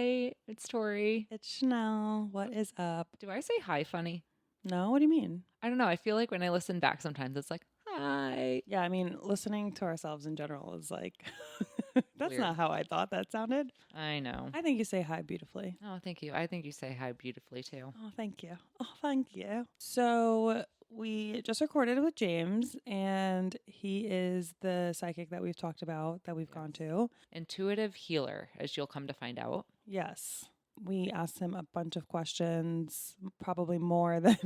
Hi, it's Tori. It's Chanel. What is up? Do I say hi funny? No, what do you mean? I don't know. I feel like when I listen back sometimes it's like, hi. Yeah, I mean, listening to ourselves in general is like, that's Weird. not how I thought that sounded. I know. I think you say hi beautifully. Oh, thank you. I think you say hi beautifully too. Oh, thank you. Oh, thank you. So we just recorded with James, and he is the psychic that we've talked about that we've gone to. Intuitive healer, as you'll come to find out. Yes. We asked him a bunch of questions, probably more than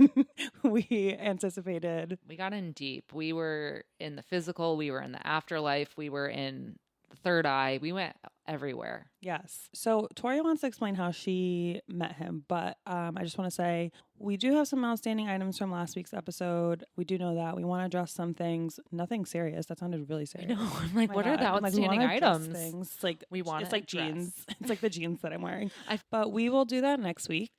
we anticipated. We got in deep. We were in the physical, we were in the afterlife, we were in the third eye. We went everywhere. Yes. So Tori wants to explain how she met him, but I just want to say we do have some outstanding items from last week's episode. We do know that we want to address some things. Nothing serious. That sounded really I serious. know. I'm like, Oh my what are God. the I'm like, we outstanding wanna address items? things. It's like We want it's like address. jeans. It's like the jeans that I'm wearing. I- But we will do that next week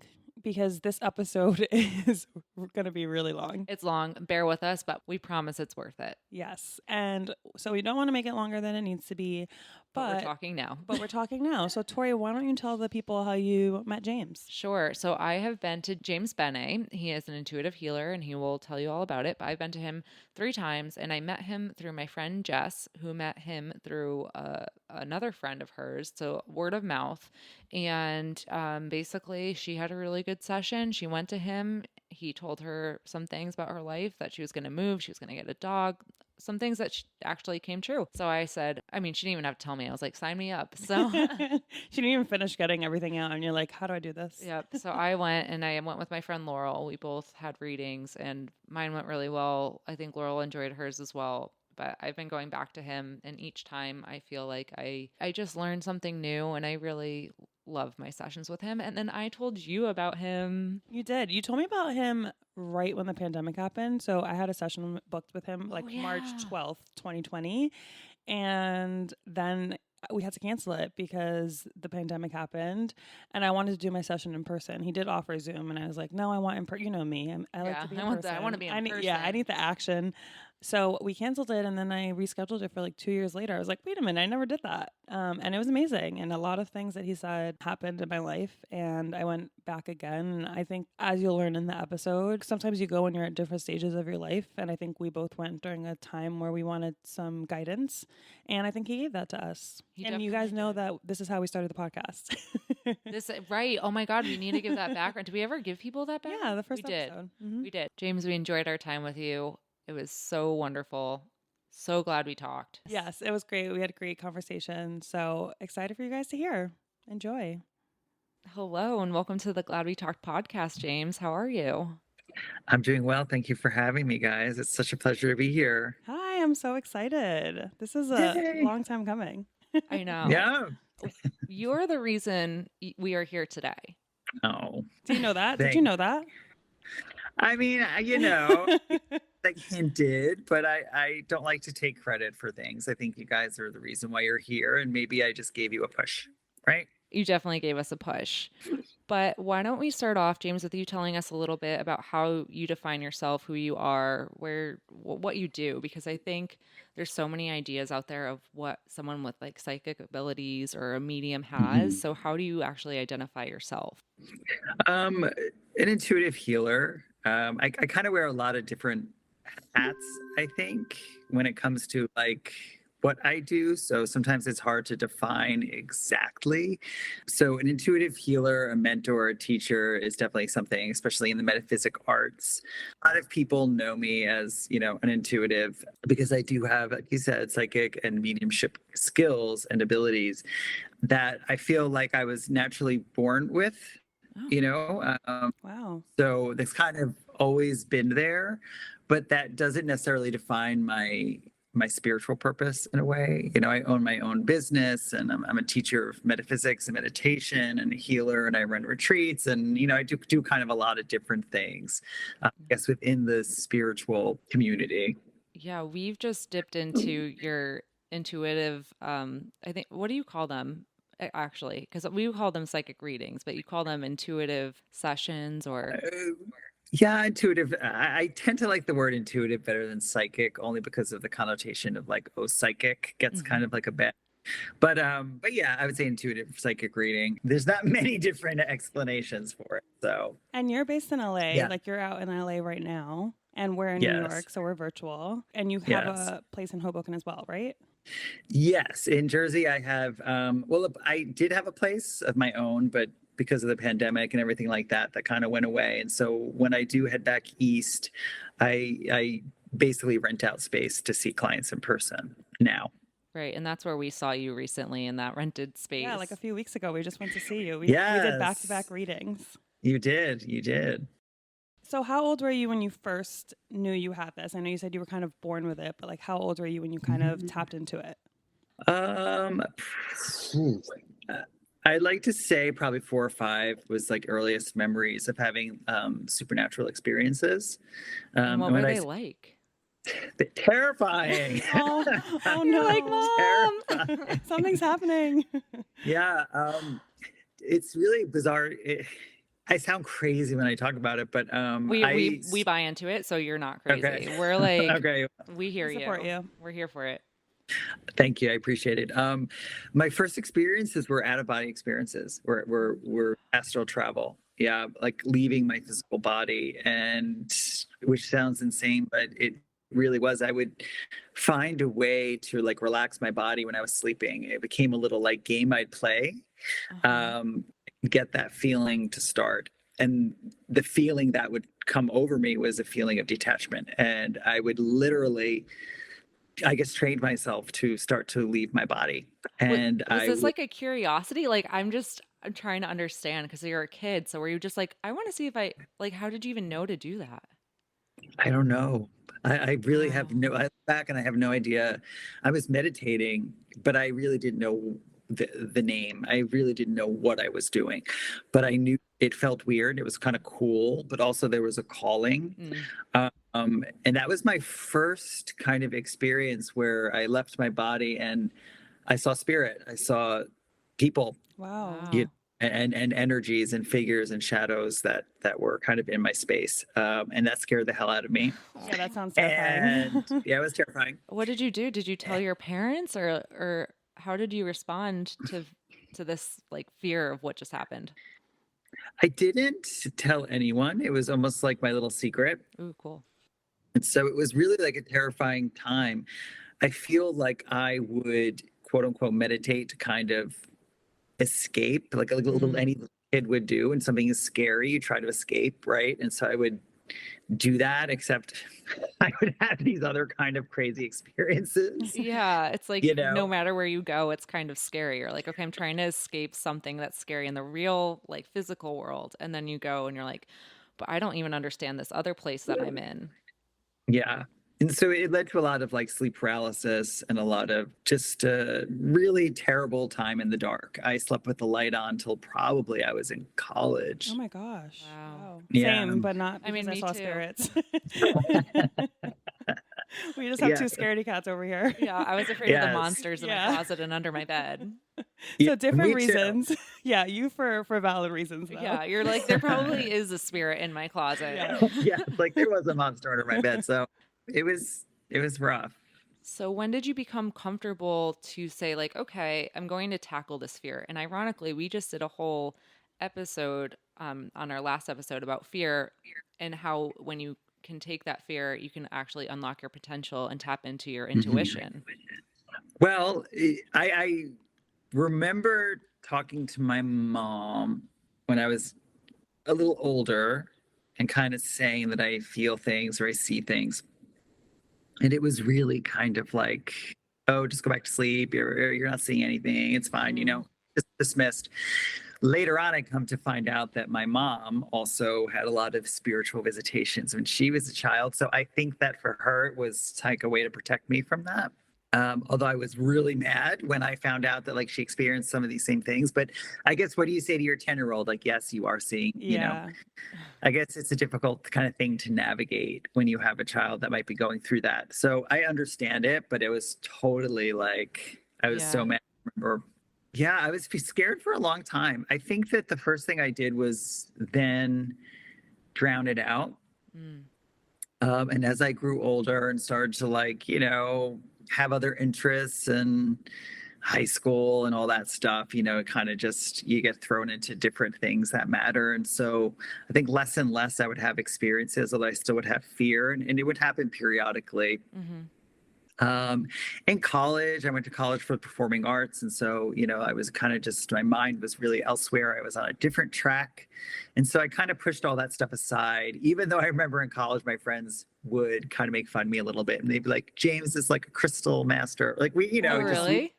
because this episode is going to be really long. It's long. Bear with us, but we promise it's worth it. Yes. And so we don't want to make it longer than it needs to be. But we're talking now. But we're talking now. So, Tori, why don't you tell the people how you met James? Sure. So I have been to James Benet. He is an intuitive healer and he will tell you all about it. But I've been to him 3 times and I met him through my friend Jess, who met him through another friend of hers. So word of mouth. And basically, she had a really good session. She went to him. He told her some things about her life, that she was going to move, she was going to get a dog, some things that actually came true. So I said, I mean, she didn't even have to tell me. I was like, sign me up. So She didn't even finish getting everything out. And you're like, how do I do this? yep. So I went with my friend Laurel. We both had readings and mine went really well. I think Laurel enjoyed hers as well. But I've been going back to him and each time I feel like I just learned something new and I really love my sessions with him. And then I told you about him. You did. You told me about him right when the pandemic happened. So I had a session booked with him like March yeah. 12th, 2020. And then we had to cancel it because the pandemic happened and I wanted to do my session in person. He did offer Zoom and I was like, no, I want in person. You know me. I like to be in person. I want to be in person. Yeah, I need the action. So we canceled it and then I rescheduled it for like 2 years later. I was like, wait a minute, I never did that. And it was amazing. And a lot of things that he said happened in my life. And I went back again. And I think as you'll learn in the episode, sometimes you go when you're at different stages of your life. And I think we both went during a time where we wanted some guidance. And I think he gave that to us. And you guys know that this is how we started the podcast. Right. Oh my God, we need to give that background. Did we ever give people that background? Yeah, the first we episode. did. Mm-hmm. We did. James, we enjoyed our time with you. It was so wonderful. So glad we talked. Yes, it was great. We had a great conversation. So excited for you guys to hear. Enjoy. Hello and welcome to the Glad We Talked podcast, James. How are you? I'm doing well. Thank you for having me, guys. It's such a pleasure to be here. Hi, I'm so excited. This is a Yay. long time coming. I know. Yeah. You're the reason we are here today. Oh. Do you know that? Did you know that? I mean, like hinted, but I don't like to take credit for things. I think you guys are the reason why you're here, and maybe I just gave you a push, right? You definitely gave us a push. But why don't we start off, James, with you telling us a little bit about how you define yourself, who you are, what you do, because I think there's so many ideas out there of what someone with like psychic abilities or a medium has. So how do you actually identify yourself? An intuitive healer. I kind of wear a lot of different hats, I think, when it comes to like what I do. So sometimes it's hard to define exactly. So an intuitive healer, a mentor, a teacher is definitely something, especially in the metaphysic arts. A lot of people know me as, an intuitive because I do have, like you said, psychic and mediumship skills and abilities that I feel like I was naturally born with. Wow. So that's kind of always been there, but that doesn't necessarily define my spiritual purpose in a way. I own my own business and I'm a teacher of metaphysics and meditation and a healer and I run retreats and, I do kind of a lot of different things, I guess, within the spiritual community. Yeah, we've just dipped into your intuitive, I think, what do you call them? Actually, because we call them psychic readings, but you call them intuitive sessions or... Yeah, intuitive. I tend to like the word intuitive better than psychic, only because of the connotation of like, psychic gets kind of like a bad But yeah, I would say intuitive psychic reading. There's not many different explanations for it. So And you're based in LA, yeah, like you're out in LA right now, and we're in New yes, York, so we're virtual. And you have yes, a place in Hoboken as well, right? yes. In Jersey, I have. Well, I did have a place of my own, but because of the pandemic and everything like that, that kind of went away. And so when I do head back east, I basically rent out space to see clients in person now. Right. And that's where we saw you recently in that rented Yeah, like a space. few weeks ago, we just went to see you. We did back-to-back Yes, readings. you did. You did. So how old were you when you first knew you had this? I know you said you were kind of born with it, but like how old were you when you kind of tapped into it? Um, phew, uh, I'd like to say probably 4 or 5 was like earliest memories of having supernatural experiences. And what And were when I they like? terrifying, Oh, oh You're like, no. terrifying. Something's happening. Yeah, it's really bizarre. I sound crazy when I talk about it, but We buy into it, so you're not crazy. okay, We're like, okay. we hear We support you. We're here for it. Thank you. I appreciate it. My first experiences were out of body experiences, were astral travel. Yeah, like leaving my physical body, and which sounds insane, but it really was. I would find a way to like relax my body when I was sleeping. It became a little like game I'd play, Uh-huh. um, get that feeling to start. And the feeling that would come over me was a feeling of detachment. And I would literally, I guess, trained myself to start to leave my body. And Was this like a curiosity? Like, I'm trying to understand because you're a kid. So were you just like, I want to see if I, like, how did you even know to do that? I don't know. I really have Wow. no, I look back and I have no idea. I was meditating, but I really didn't know the name. I really didn't know what I was doing, but I knew it felt weird. It was kind of cool, but also there was a calling. Mm. And that was my first kind of experience where I left my body and I saw spirit. I saw people, Wow. you Wow. and energies and figures and shadows that were kind of in my space, and that scared the hell out of me. Yeah, that sounds And terrifying. yeah, it was terrifying. What did you do? Did you tell your parents or how did you respond to this like fear of what just happened? I didn't tell anyone. It was almost like my little secret. Ooh, cool. And so it was really like a terrifying time. I feel like I would quote unquote meditate to kind of escape, like a little Mm. any little kid would do. When something is scary, you try to escape, right? And so I would do that, except I would have these other kind of crazy experiences, Yeah, it's like you no know? matter where you go, it's kind of scary. You're like, okay, I'm trying to escape something that's scary in the real, like physical world. And then you go and you're like, but I don't even understand this other place that I'm in. Yeah. And so it led to a lot of like sleep paralysis and a lot of just a really terrible time in the dark. I slept with the light on till probably I was in college. Oh my gosh. Wow. Wow. Yeah. Same, but not I because mean, I me saw too. spirits. We just have Yeah. two scaredy cats over here. Yeah, I was afraid of the Yes. monsters in my Yeah. closet and under my bed. Yeah. So different Me too. reasons. Yeah, you for valid reasons though. Yeah, you're like, there probably is a spirit in my closet. Yeah. Yeah. Like there was a monster under my bed. So it was rough. So when did you become comfortable to say like, okay, I'm going to tackle this fear? And ironically, we just did a whole episode on our last episode about fear and how when you can take that fear, you can actually unlock your potential and tap into your Mhm. intuition. Well, I remember talking to my mom when I was a little older and kind of saying that I feel things or I see things. And it was really kind of like, oh, just go back to sleep. You're not seeing anything. It's fine, Mm. just dismissed. Later on, I come to find out that my mom also had a lot of spiritual visitations when she was a child. So I think that for her, it was like a way to protect me from that. Although I was really mad when I found out that like she experienced some of these same things. But I guess what do you say to your 10-year-old? Like, yes, you are seeing. Yeah. I guess it's a difficult kind of thing to navigate when you have a child that might be going through that. So I understand it, but it was totally like I was so Yeah. mad. Or yeah, I was scared for a long time. I think that the first thing I did was then drown it out. Mm. And as I grew older and started to like, have other interests and high school and all that stuff, it kind of just, you get thrown into different things that matter. And so I think less and less I would have experiences, although I still would have fear, and it would happen periodically. Mm-hmm. In college, I went to college for performing arts. And so, I was kind of just, my mind was really elsewhere. I was on a different track. And so I kind of pushed all that stuff aside, even though I remember in college, my friends would kind of make fun of me a little bit. And they'd be like, James is like a crystal master. Like Oh, really?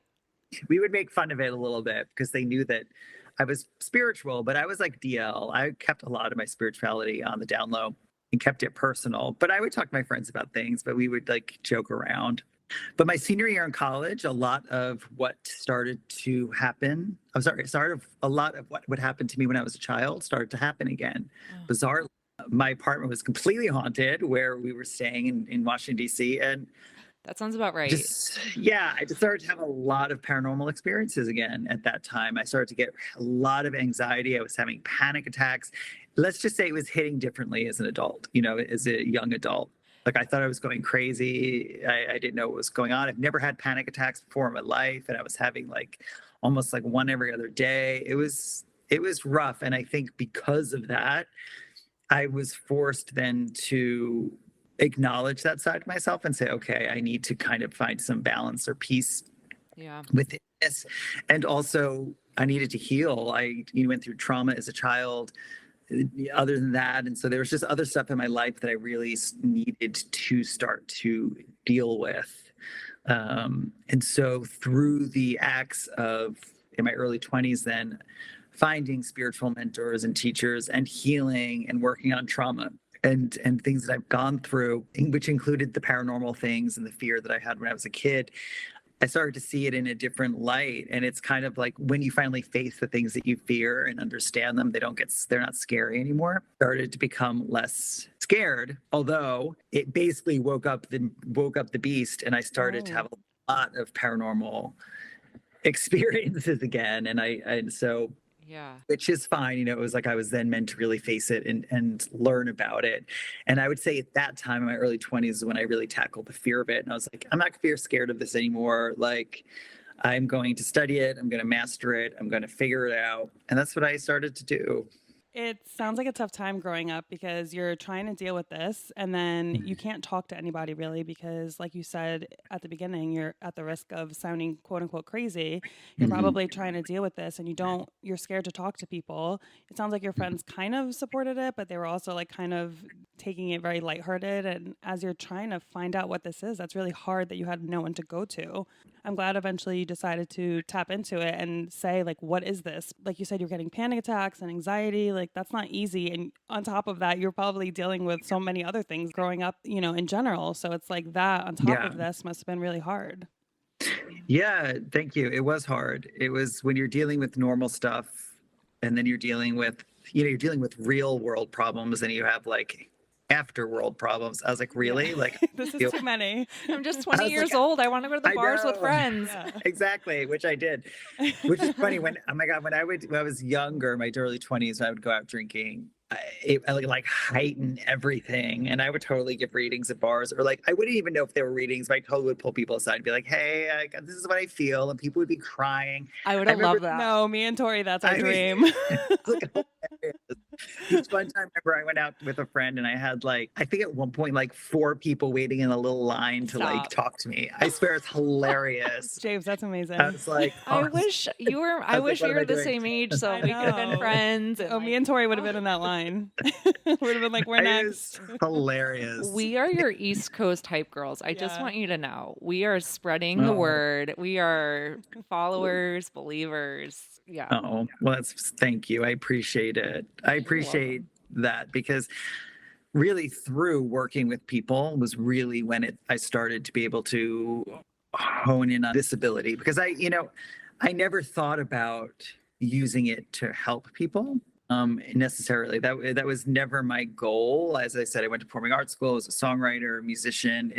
we would make fun of it a little bit because they knew that I was spiritual, but I was like DL. I kept a lot of my spirituality on the down low and kept it personal. But I would talk to my friends about things, but we would like joke around. But my senior year in college, a lot of what started to happen, a lot of what would happen to me when I was a child started to happen again. Oh. Bizarrely, my apartment was completely haunted where we were staying in Washington, D.C. And That sounds about right. I just started to have a lot of paranormal experiences again at that time. I started to get a lot of anxiety. I was having panic attacks. Let's just say it was hitting differently as an adult, as a young adult. Like I thought I was going crazy. I didn't know what was going on. I've never had panic attacks before in my life. And I was having like almost like one every other day. It was rough. And I think because of that, I was forced then to acknowledge that side of myself and say, okay, I need to kind of find some balance or peace within this. And also I needed to heal. I went through trauma as a child. Other than that, and so there was just other stuff in my life that I really needed to start to deal with. And so through the acts of in my early 20s, then finding spiritual mentors and teachers and healing and working on trauma and things that I've gone through, which included the paranormal things and the fear that I had when I was a kid, I started to see it in a different light. And it's kind of like when you finally face the things that you fear and understand them, they're not scary anymore. Started to become less scared, although it basically woke up the beast, and I started to have a lot of paranormal experiences again. And so which is fine. It was like I was then meant to really face it and learn about it. And I would say at that time in my early 20s is when I really tackled the fear of it. And I was like, I'm not scared of this anymore. Like, I'm going to study it. I'm going to master it. I'm going to figure it out. And that's what I started to do. It sounds like a tough time growing up because you're trying to deal with this and then you can't talk to anybody really because, like you said at the beginning, you're at the risk of sounding quote unquote crazy. You're probably trying to deal with this and you're scared to talk to people. It sounds like your friends kind of supported it, but they were also like kind of taking it very lighthearted. And as you're trying to find out what this is, that's really hard that you had no one to go to. I'm glad eventually you decided to tap into it and say, like, what is this? Like you said, you're getting panic attacks and anxiety. Like, that's not easy. And on top of that, you're probably dealing with so many other things growing up, in general. So it's like that on top of this must have been really hard. Yeah, thank you. It was hard. It was when you're dealing with normal stuff and then you're dealing with real world problems and you have like afterworld problems. I was like, really? Like this is too many. I'm just 20 years old. I want to go to the bars with friends. Yeah. Exactly, which I did. Which is funny when I was younger, my early 20s, I would go out drinking. I like heighten everything, and I would totally give readings at bars, or like I wouldn't even know if they were readings, but I totally would pull people aside and be like, "Hey, this is what I feel," and people would be crying. I would have loved that. No, me and Tori, that's our dream. This one time, I remember I went out with a friend, and I had I think at one point 4 people waiting in a little line to talk to me. I swear it's hilarious. James, that's amazing. I was like, I wish you were. I wish we were the same age, so we could have been friends. And me and Tori would have been in that line. Would have been like, we're next. Hilarious. We are your East Coast hype girls. I just want you to know we are spreading the word. We are followers, believers. Yeah. Oh, well, thank you. I appreciate it. I appreciate that because really through working with people was really when I started to be able to hone in on disability, because I never thought about using it to help people. Necessarily. That was never my goal. As I said, I went to performing arts school, as a songwriter, musician.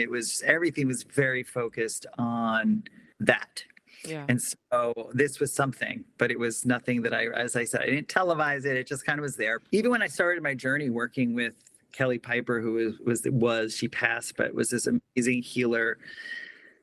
Everything was very focused on that. Yeah. And so this was something, but it was nothing that as I said, I didn't televise it. It just kind of was there. Even when I started my journey working with Kelly Piper, who she passed, but was this amazing healer.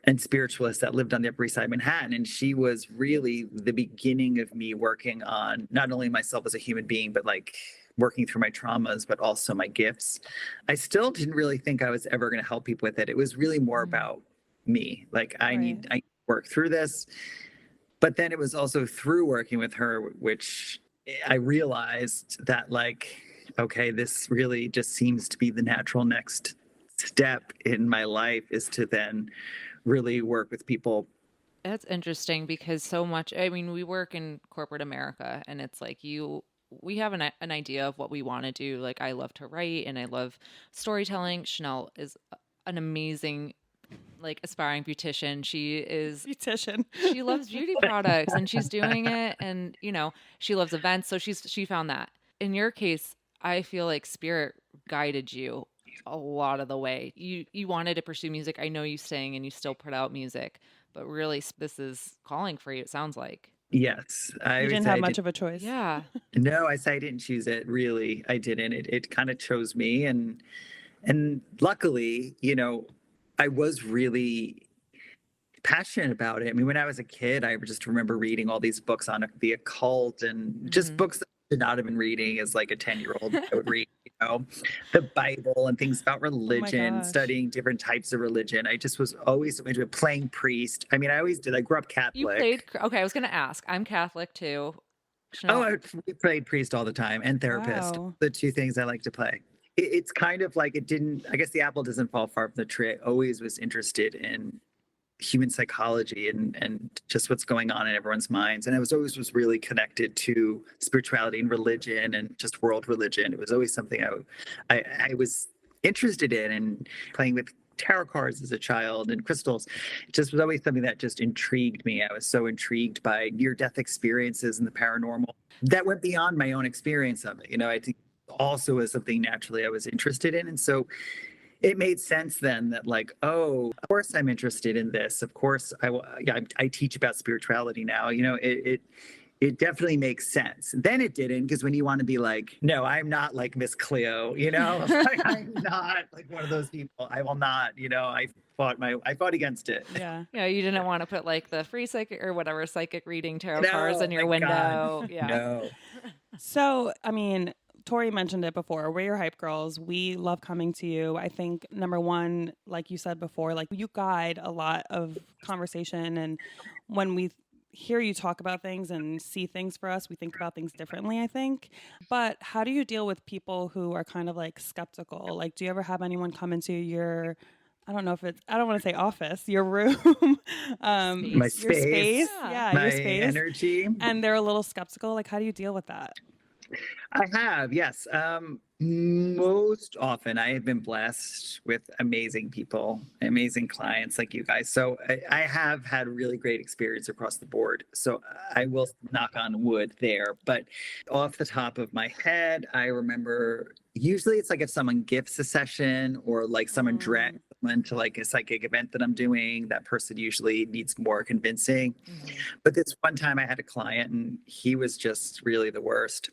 and spiritualist that lived on the Upper East Side of Manhattan. And she was really the beginning of me working on not only myself as a human being, but like working through my traumas, but also my gifts. I still didn't really think I was ever going to help people with it. It was really more about me. Like I need to work through this. But then it was also through working with her, which I realized that like, okay, this really just seems to be the natural next step in my life, is to then really work with people. That's interesting because so much, I mean, we work in corporate America and it's like we have an idea of what we want to do. Like I love to write and I love storytelling. Chanel is an amazing like aspiring beautician. She loves beauty products and she's doing it, and you know, she loves events, so she found that. In your case, I feel like spirit guided you a lot of the way. You wanted to pursue music. I know you sang and you still put out music, but really this is calling for you, it sounds like. Yes. You didn't have much of a choice. Yeah. No, I say I didn't choose it. Really, I didn't. It kind of chose me, and luckily, you know, I was really passionate about it. I mean, when I was a kid, I just remember reading all these books on the occult and just books that I should not have been reading as like a 10-year-old. I would read, you know, the Bible and things about religion, studying different types of religion. I just was always so into it, playing priest. I mean, I always did. I grew up Catholic. You played, okay, I was going to ask. I'm Catholic too. Chanel. Oh, we played priest all the time and therapist. Wow. The two things I like to play. It's kind of like I guess the apple doesn't fall far from the tree. I always was interested in human psychology and just what's going on in everyone's minds. And I was really connected to spirituality and religion and just world religion. It was always something I was interested in, and playing with tarot cards as a child and crystals. It just was always something that just intrigued me. I was so intrigued by near-death experiences and the paranormal that went beyond my own experience of it. You know, I think also was something naturally I was interested in. And so it made sense then that like, oh, of course I'm interested in this. Of course I teach about spirituality now. You know, it definitely makes sense. Then it didn't, because when you want to be like, no, I'm not like Miss Cleo, you know, like, I'm not like one of those people. I will not, you know, I fought against it. Yeah. Yeah, you didn't want to put like the free psychic or whatever psychic reading tarot cards in your window. God. Yeah. No. So, I mean, Tori mentioned it before. We're your hype girls. We love coming to you. I think number one, like you said before, like you guide a lot of conversation, and when we hear you talk about things and see things for us, we think about things differently, I think. But how do you deal with people who are kind of like skeptical? Like, do you ever have anyone come into your, I don't want to say office, your room, My space. your space, My your space, energy, and they're a little skeptical? Like, how do you deal with that? I have, yes. Most often I have been blessed with amazing people, amazing clients like you guys. So I have had really great experience across the board. So I will knock on wood there. But off the top of my head, I remember usually it's like if someone gifts a session or like someone drags someone to like a psychic event that I'm doing, that person usually needs more convincing. But this one time I had a client and he was just really the worst.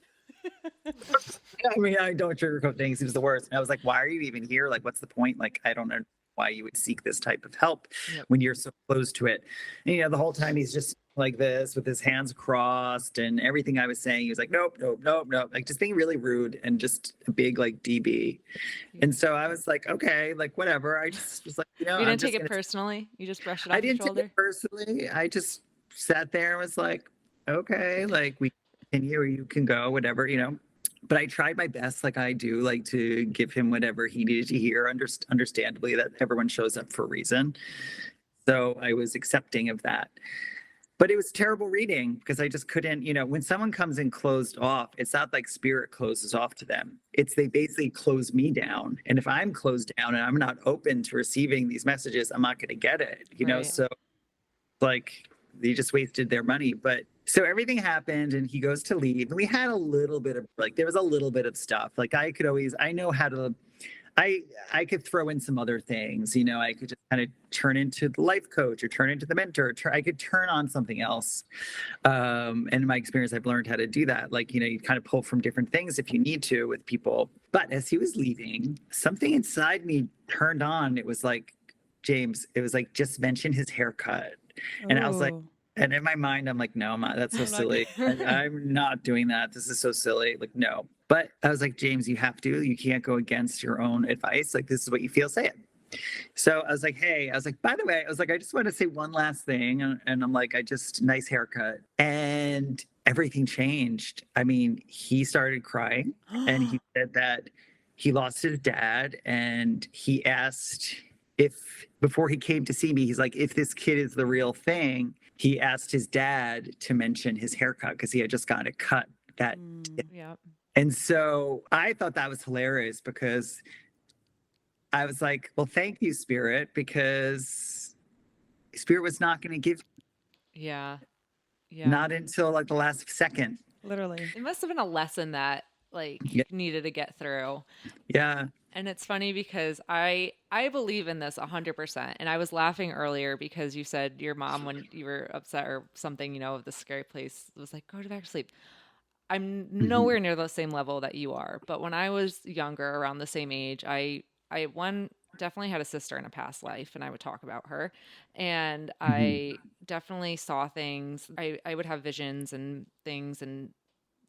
I mean, I don't sugarcoat things. He was the worst. And I was like, why are you even here? Like, what's the point? Like, I don't know why you would seek this type of help when you're so close to it. And, you know, the whole time he's just like this with his hands crossed, and everything I was saying, he was like, nope, nope, nope, nope. Like just being really rude and just a big like DB. And so I was like, okay, like whatever. I just was like, you know, you didn't take it personally. You just brushed it off your shoulder. I didn't take it personally. I just sat there and was like, okay, like we continue or you can go, whatever, you know. But I tried my best, like I do, like to give him whatever he needed to hear, understandably that everyone shows up for a reason. So I was accepting of that. But it was terrible reading because I just couldn't, you know, when someone comes in closed off, it's not like spirit closes off to them. It's they basically close me down. And if I'm closed down and I'm not open to receiving these messages, I'm not going to get it, you know? So like they just wasted their money. But so everything happened and he goes to leave. And we had a little bit of like, there was a little bit of stuff. Like I know how to, I could throw in some other things, you know, I could just kind of turn into the life coach or turn into the mentor. I could turn on something else. And in my experience, I've learned how to do that. Like, you know, you kind of pull from different things if you need to with people. But as he was leaving, something inside me turned on. It was like, James, it was like, just mention his haircut. And I was like, Ooh. and in my mind, I'm like, no, I'm not, that's so I'm not silly. I'm not doing that. This is so silly. Like, no. But I was like, James, you have to. You can't go against your own advice. Like, this is what you feel, say it. So I was like, hey, I was like, by the way, I was like, I just want to say one last thing. And I'm like, nice haircut. And everything changed. I mean, he started crying and he said that he lost his dad. And he asked before he came to see me, he's like, if this kid is the real thing, he asked his dad to mention his haircut because he had just gotten a cut that. Yeah. And so I thought that was hilarious because I was like, well, thank you, Spirit, because Spirit was not going to give Yeah. Yeah. not until like the last second. Literally. It must have been a lesson that like Yeah. needed to get through. Yeah. And it's funny because I believe in this 100%. And I was laughing earlier because you said your mom, when you were upset or something, you know, of the scary place, was like, go back to sleep. I'm nowhere near the same level that you are. But when I was younger, around the same age, I definitely had a sister in a past life, and I would talk about her. And I definitely saw things. I would have visions and things and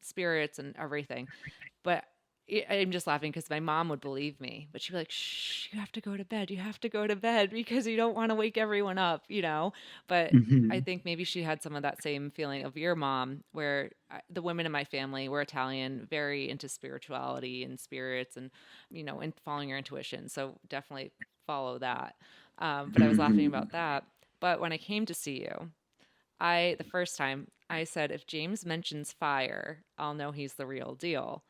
spirits and everything. But I'm just laughing because my mom would believe me, but she'd be like, shh, you have to go to bed. You have to go to bed because you don't want to wake everyone up, you know? But I think maybe she had some of that same feeling of your mom, where the women in my family were Italian, very into spirituality and spirits and, you know, and following your intuition. So definitely follow that. But I was laughing about that. But when I came to see you, the first time I said, if James mentions fire, I'll know he's the real deal.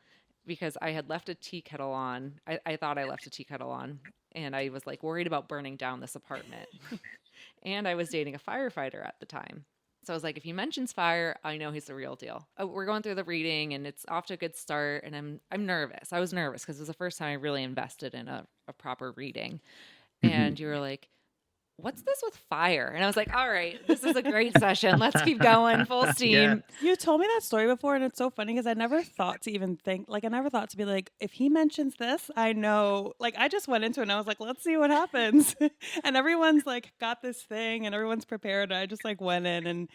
Because I had left a tea kettle on. I thought I left a tea kettle on. And I was like worried about burning down this apartment. And I was dating a firefighter at the time. So I was like, if he mentions fire, I know he's the real deal. We're going through the reading and it's off to a good start. And I'm nervous. I was nervous because it was the first time I really invested in a proper reading. And you were like, what's this with fire? And I was like, all right, this is a great session. Let's keep going full steam. Yeah. You told me that story before, and it's so funny because I never thought to even think, like, I never thought to be like, if he mentions this, I know. Like, I just went into it and I was like, let's see what happens. And everyone's like, got this thing and everyone's prepared. I just like went in. And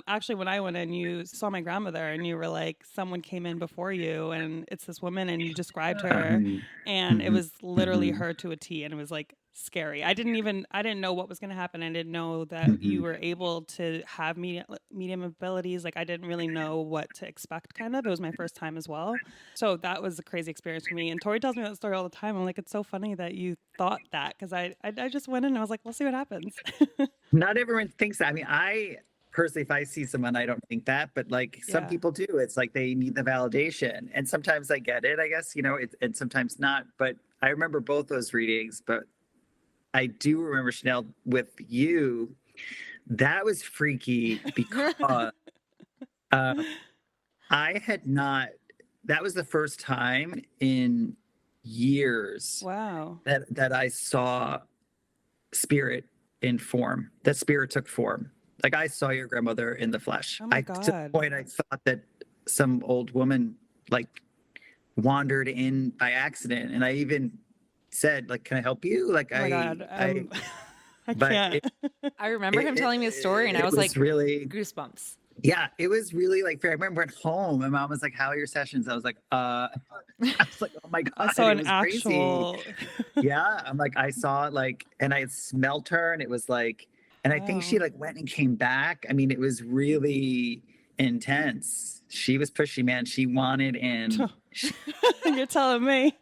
actually, when I went in, you saw my grandmother and you were like, someone came in before you and it's this woman and you described her. And it was literally her to a T. And it was like, scary. I didn't know what was going to happen. I didn't know that you were able to have medium abilities. Like, I didn't really know what to expect, kind of. It was my first time as well. So that was a crazy experience for me. And Tori tells me that story all the time. I'm like, it's so funny that you thought that, because I just went in and I was like, we'll see what happens. Not everyone thinks that. I mean, I personally, if I see someone, I don't think that, but like some people do. It's like they need the validation. And sometimes I get it, I guess, you know, and sometimes not. But I remember both those readings, but I do remember, Chanel, with you, that was freaky because I had not, that was the first time in years Wow. that I saw spirit in form, that spirit took form. Like, I saw your grandmother in the flesh. Oh my To the God. point I thought that some old woman like wandered in by accident. And I even said, like, can I help you? Like, Oh my God. I but can't. I remember him telling me a story and I was like, really, goosebumps. yeah, it was really like fair. I remember at home, my mom was like, how are your sessions? I was like, I was like, oh my God. I saw it an was actual. crazy. Yeah. I'm like, I saw like, and I smelt her and it was like, and I think she Wow. like went and came back. I mean, it was really intense. She was pushy, man. She wanted in. You're telling me.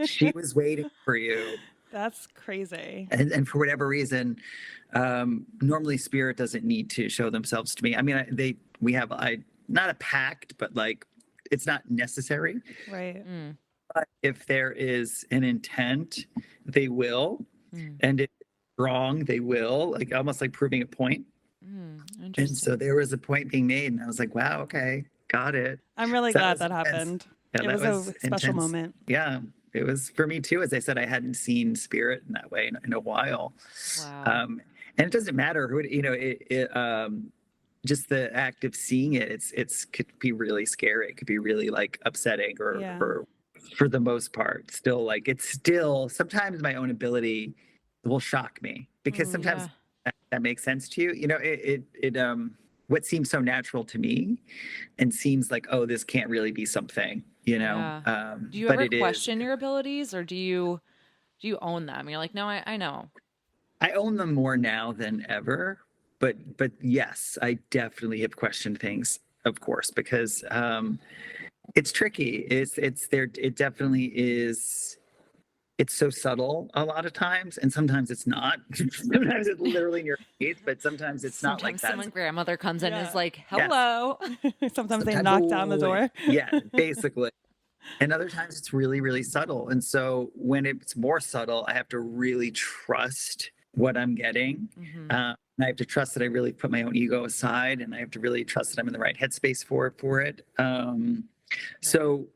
She was waiting for you. That's crazy. And for whatever reason, normally spirit doesn't need to show themselves to me. I mean, we have not a pact, but like it's not necessary. Right. But if there is an intent, they will, and if it's wrong, they will. Like, almost like proving a point. And so there was a point being made, and I was like, wow, okay, got it. I'm really So glad that that was intense. happened. Yeah, It that was a special intense. moment. Yeah, it was for me too. As I said, I hadn't seen spirit in that way in a while. Wow. And it doesn't matter who, you know, just the act of seeing it, it's could be really scary. It could be really like upsetting, or Yeah. for the most part, still like it's still sometimes my own ability will shock me, because sometimes Yeah. that makes sense to you. You know, what seems so natural to me and seems like, oh, this can't really be something, you know, Yeah. Do you but ever it is. question your abilities, or do you own them? You're like, no, I know. I own them more now than ever, but yes, I definitely have questioned things, of course, because it's tricky. It's there. It definitely is. It's so subtle a lot of times, and sometimes it's not. Sometimes it's literally in your face, but sometimes it's not like Sometimes that. someone grandmother comes in and is Yeah. like, Yes, hello. Sometimes they sometimes, knock down the oh, door. yeah, basically. And other times it's really, really subtle. And so when it's more subtle, I have to really trust what I'm getting. Hmm. And I have to trust that I really put my own ego aside, and I have to really trust that I'm in the right headspace for it. Right. So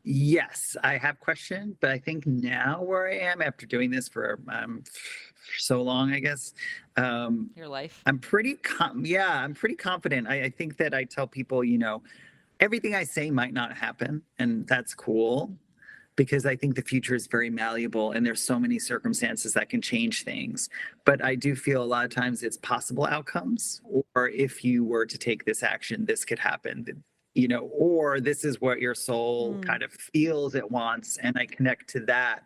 yes, I have questioned, but I think now where I am after doing this for so long, I guess, Your life. I'm pretty yeah, I'm pretty confident. I think that I tell people, you know, everything I say might not happen, and that's cool, because I think the future is very malleable and there's so many circumstances that can change things. But I do feel a lot of times it's possible outcomes, or if you were to take this action, this could happen, you know, or this is what your soul Mm. kind of feels it wants. And I connect to that.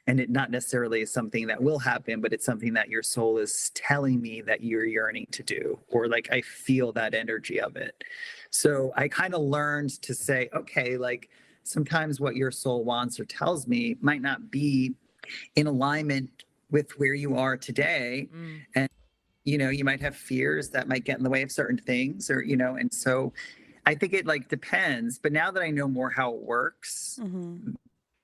And it not necessarily is something that will happen, but it's something that your soul is telling me that you're yearning to do, or like I feel that energy of it. So I kind of learned to say, okay, like, sometimes what your soul wants or tells me might not be in alignment with where you are today. Mm. And, you know, you might have fears that might get in the way of certain things, or, you know, and so I think it like depends. But now that I know more how it works, Hmm.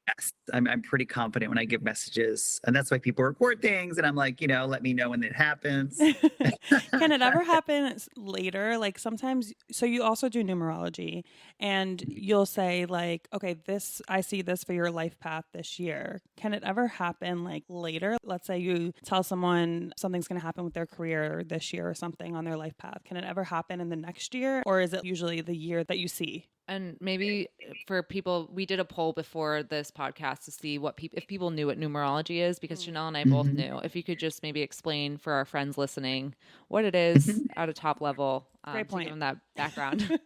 yes, I'm pretty confident when I give messages. And that's why people record things. And I'm like, you know, let me know when it happens. Can it ever happen later? Like sometimes, so you also do numerology and you'll say, like, okay, this, I see this for your life path this year. Can it ever happen like later? Let's say you tell someone something's going to happen with their career this year or something on their life path. Can it ever happen in the next year, or is it usually the year that you see? And maybe for people, we did a poll before this podcast to see what people, if people knew what numerology is, because Mm. Chanel and I both Mhm, knew. If you could just maybe explain for our friends listening what it is mhm. at a top level, Great to give point. them that background.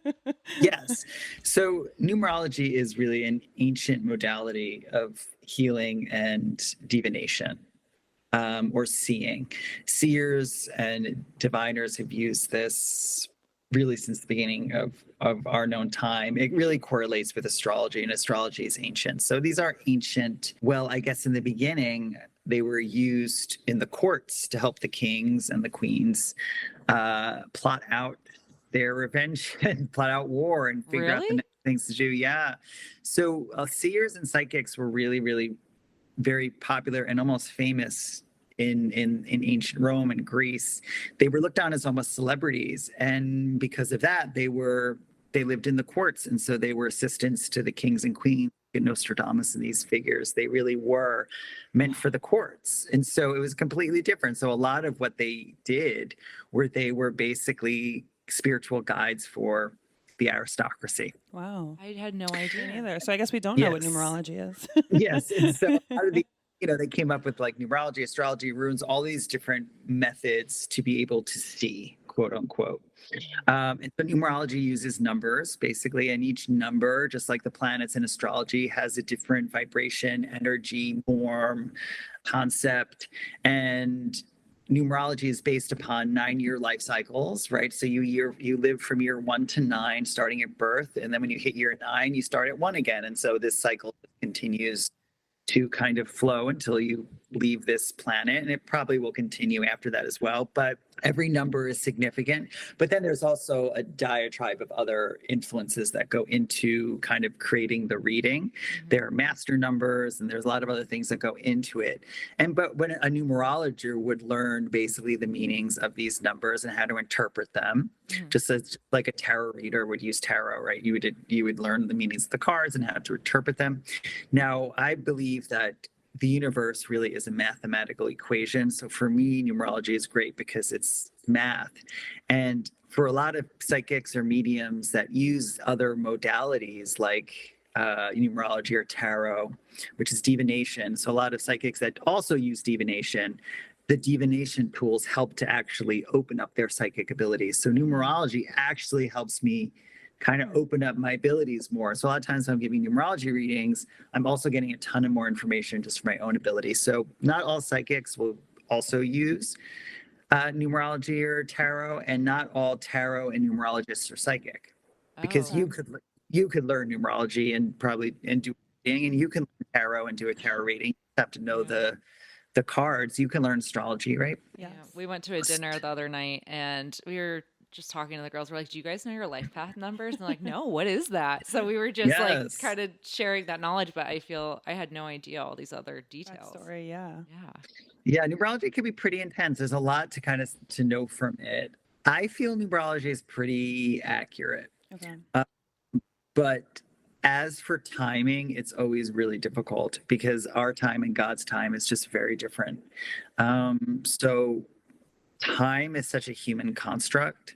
Yes. So numerology is really an ancient modality of healing and divination, or seeing. Seers and diviners have used this really since the beginning of our known time. It really correlates with astrology, and astrology is ancient. So these are ancient. Well, I guess in the beginning, they were used in the courts to help the kings and the queens plot out their revenge and plot out war and figure out the Really? next things to do. Yeah. So seers and psychics were really, really very popular and almost famous in ancient Rome and Greece. They were looked on as almost celebrities, and because of that, they lived in the courts, and so they were assistants to the kings and queens. Nostradamus and these figures, they really were meant for the courts, and so it was completely different. So a lot of what they did were they were basically spiritual guides for the aristocracy. Wow. I had no Me idea. neither. So I guess we don't know what Yes. numerology is. Yes, and so out of the, you know, they came up with like numerology, astrology, runes, all these different methods to be able to see, quote unquote. And so numerology uses numbers basically, and each number, just like the planets in astrology, has a different vibration, energy, form, concept, and numerology is based upon 9-year life cycles, right? So you live from year 1 to 9, starting at birth, and then when you hit year 9, you start at 1 again, and so this cycle continues to kind of flow until you leave this planet, and it probably will continue after that as well. But every number is significant. But then there's also a diatribe of other influences that go into kind of creating the reading. There are master numbers, and there's a lot of other things that go into it. And but when a numerologist would learn basically the meanings of these numbers and how to interpret them, Mhm. just as like a tarot reader would use tarot, right? You would learn the meanings of the cards and how to interpret them. Now, I believe that the universe really is a mathematical equation. So for me, numerology is great because it's math. And for a lot of psychics or mediums that use other modalities like numerology or tarot, which is divination. So a lot of psychics that also use divination the divination tools help to actually open up their psychic abilities. So numerology actually helps me kind of open up my abilities more. So a lot of times when I'm giving numerology readings, I'm also getting a ton of more information just from my own ability. So not all psychics will also use numerology or tarot, and not all tarot and numerologists are psychic, because Oh, you could learn numerology and probably and do reading, and you can learn tarot and do a tarot reading. You have to know yeah. the cards. You can learn astrology, right? Yeah, Yes. we went to a dinner the other night and we were just talking to the girls. We're like, "Do you guys know your life path numbers?" And they're like, "No, what is that?" So we were just like Yes. kind of sharing that knowledge, but I feel I had no idea all these other details. Backstory, yeah. Yeah. Yeah, numerology can be pretty intense. There's a lot to kind of to know from it. I feel numerology is pretty accurate. Okay. But as for timing, it's always really difficult because our time and God's time is just very different. So time is such a human construct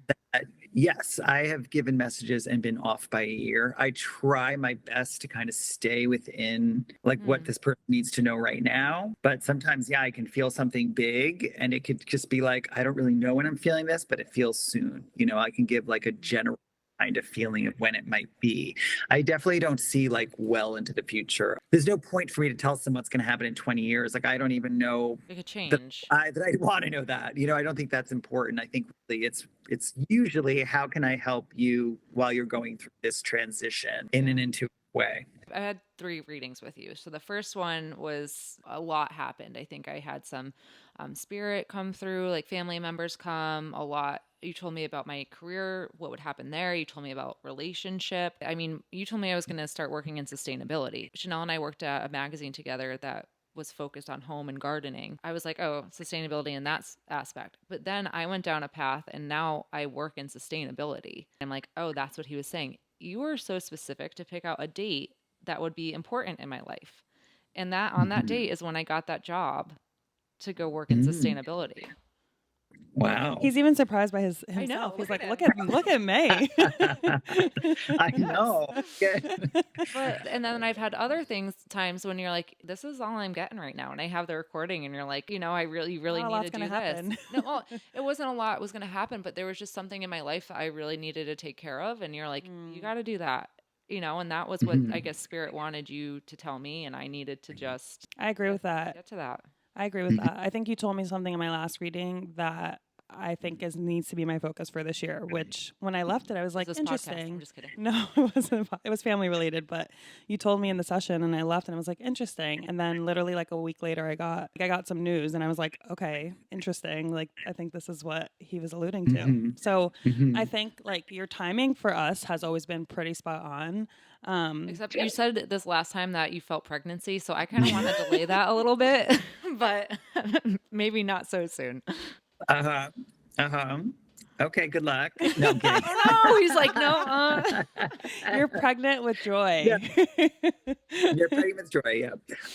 that, yes, I have given messages and been off by a year. I try my best to kind of stay within like what this person needs to know right now. But sometimes, yeah, I can feel something big and it could just be like, I don't really know when I'm feeling this, but it feels soon. You know, I can give like a general kind of feeling of when it might be. I definitely don't see like well into the future. There's no point for me to tell someone what's going to happen in 20 years. Like I don't even know It could that change. I want to know that. You know, I don't think that's important. I think really it's usually how can I help you while you're going through this transition in an intuitive way. I had 3 readings with you. So the first one was a lot happened. I think I had some spirit come through, like family members come, a lot. You told me about my career, what would happen there. You told me about relationship. I mean, you told me I was going to start working in sustainability. Chanel and I worked at a magazine together that was focused on home and gardening. I was like, oh, sustainability in that aspect. But then I went down a path and now I work in sustainability. I'm like, oh, that's what he was saying. You were so specific to pick out a date that would be important in my life. And that on that date is when I got that job to go work in Mm. sustainability. Wow. He's even surprised by himself. I know, He's look like, at look at me. I know. But and then I've had other times when you're like, this is all I'm getting right now, and I have the recording, and you're like, you know, you really Not a need lot's to do gonna this. happen. No, well, it wasn't a lot was going to happen, but there was just something in my life that I really needed to take care of, and you're like, you got to do that. You know, and that was what I guess Spirit wanted you to tell me, and I needed to just I agree with that. get to that. I agree with that. I think you told me something in my last reading that I think needs to be my focus for this year, which when I left it, I was like, This podcast. interesting. I'm just kidding. No, it wasn't. It was family related, but you told me in the session and I left and I was like, interesting. And then literally like a week later, I got some news and I was like, okay, interesting. Like, I think this is what he was alluding to. So I think like your timing for us has always been pretty spot on. Except you said this last time that you felt pregnancy, so I kind of want to delay that a little bit, but maybe not so soon. Okay, good luck. No, I'm kidding. No, he's like, no. You're pregnant with joy. Yeah. You're pregnant with joy.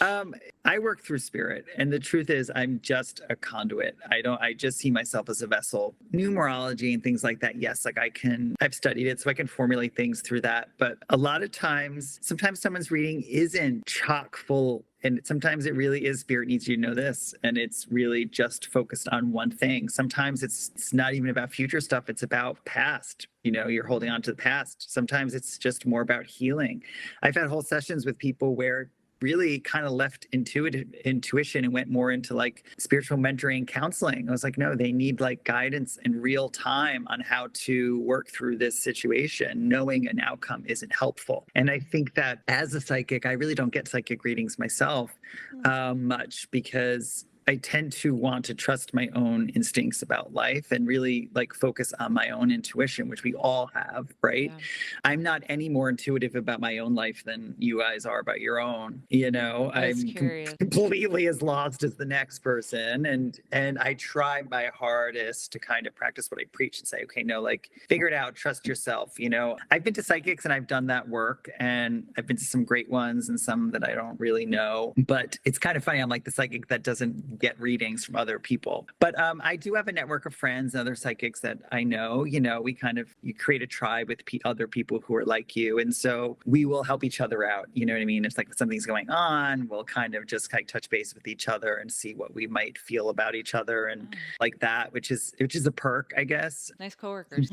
Yeah. I work through spirit, and the truth is, I'm just a conduit. I just see myself as a vessel. Numerology and things like that. Yes, like I've studied it, so I can formulate things through that. But a lot of times, sometimes someone's reading isn't chock full. And sometimes it really is spirit needs you to know this. And it's really just focused on one thing. Sometimes it's not even about future stuff. It's about past. You know, you're holding on to the past. Sometimes it's just more about healing. I've had whole sessions with people where really kind of left intuition and went more into like spiritual mentoring counseling. I was like, no, they need like guidance in real time on how to work through this situation. Knowing an outcome isn't helpful. And I think that as a psychic, I really don't get psychic readings myself much because I tend to want to trust my own instincts about life and really like focus on my own intuition, which we all have, right? Yeah. I'm not any more intuitive about my own life than you guys are about your own. You know, I was I'm curious. completely as lost as the next person. And I try my hardest to kind of practice what I preach and say, okay, no, like figure it out, trust yourself. You know, I've been to psychics and I've done that work, and I've been to some great ones and some that I don't really know. But it's kind of funny. I'm like the psychic that doesn't get readings from other people. But I do have a network of friends and other psychics that I know. You create a tribe with other people who are like you. And so we will help each other out. You know what I mean? It's like if something's going on, we'll kind of just like touch base with each other and see what we might feel about each other and like that, which is a perk, I guess. Nice coworkers.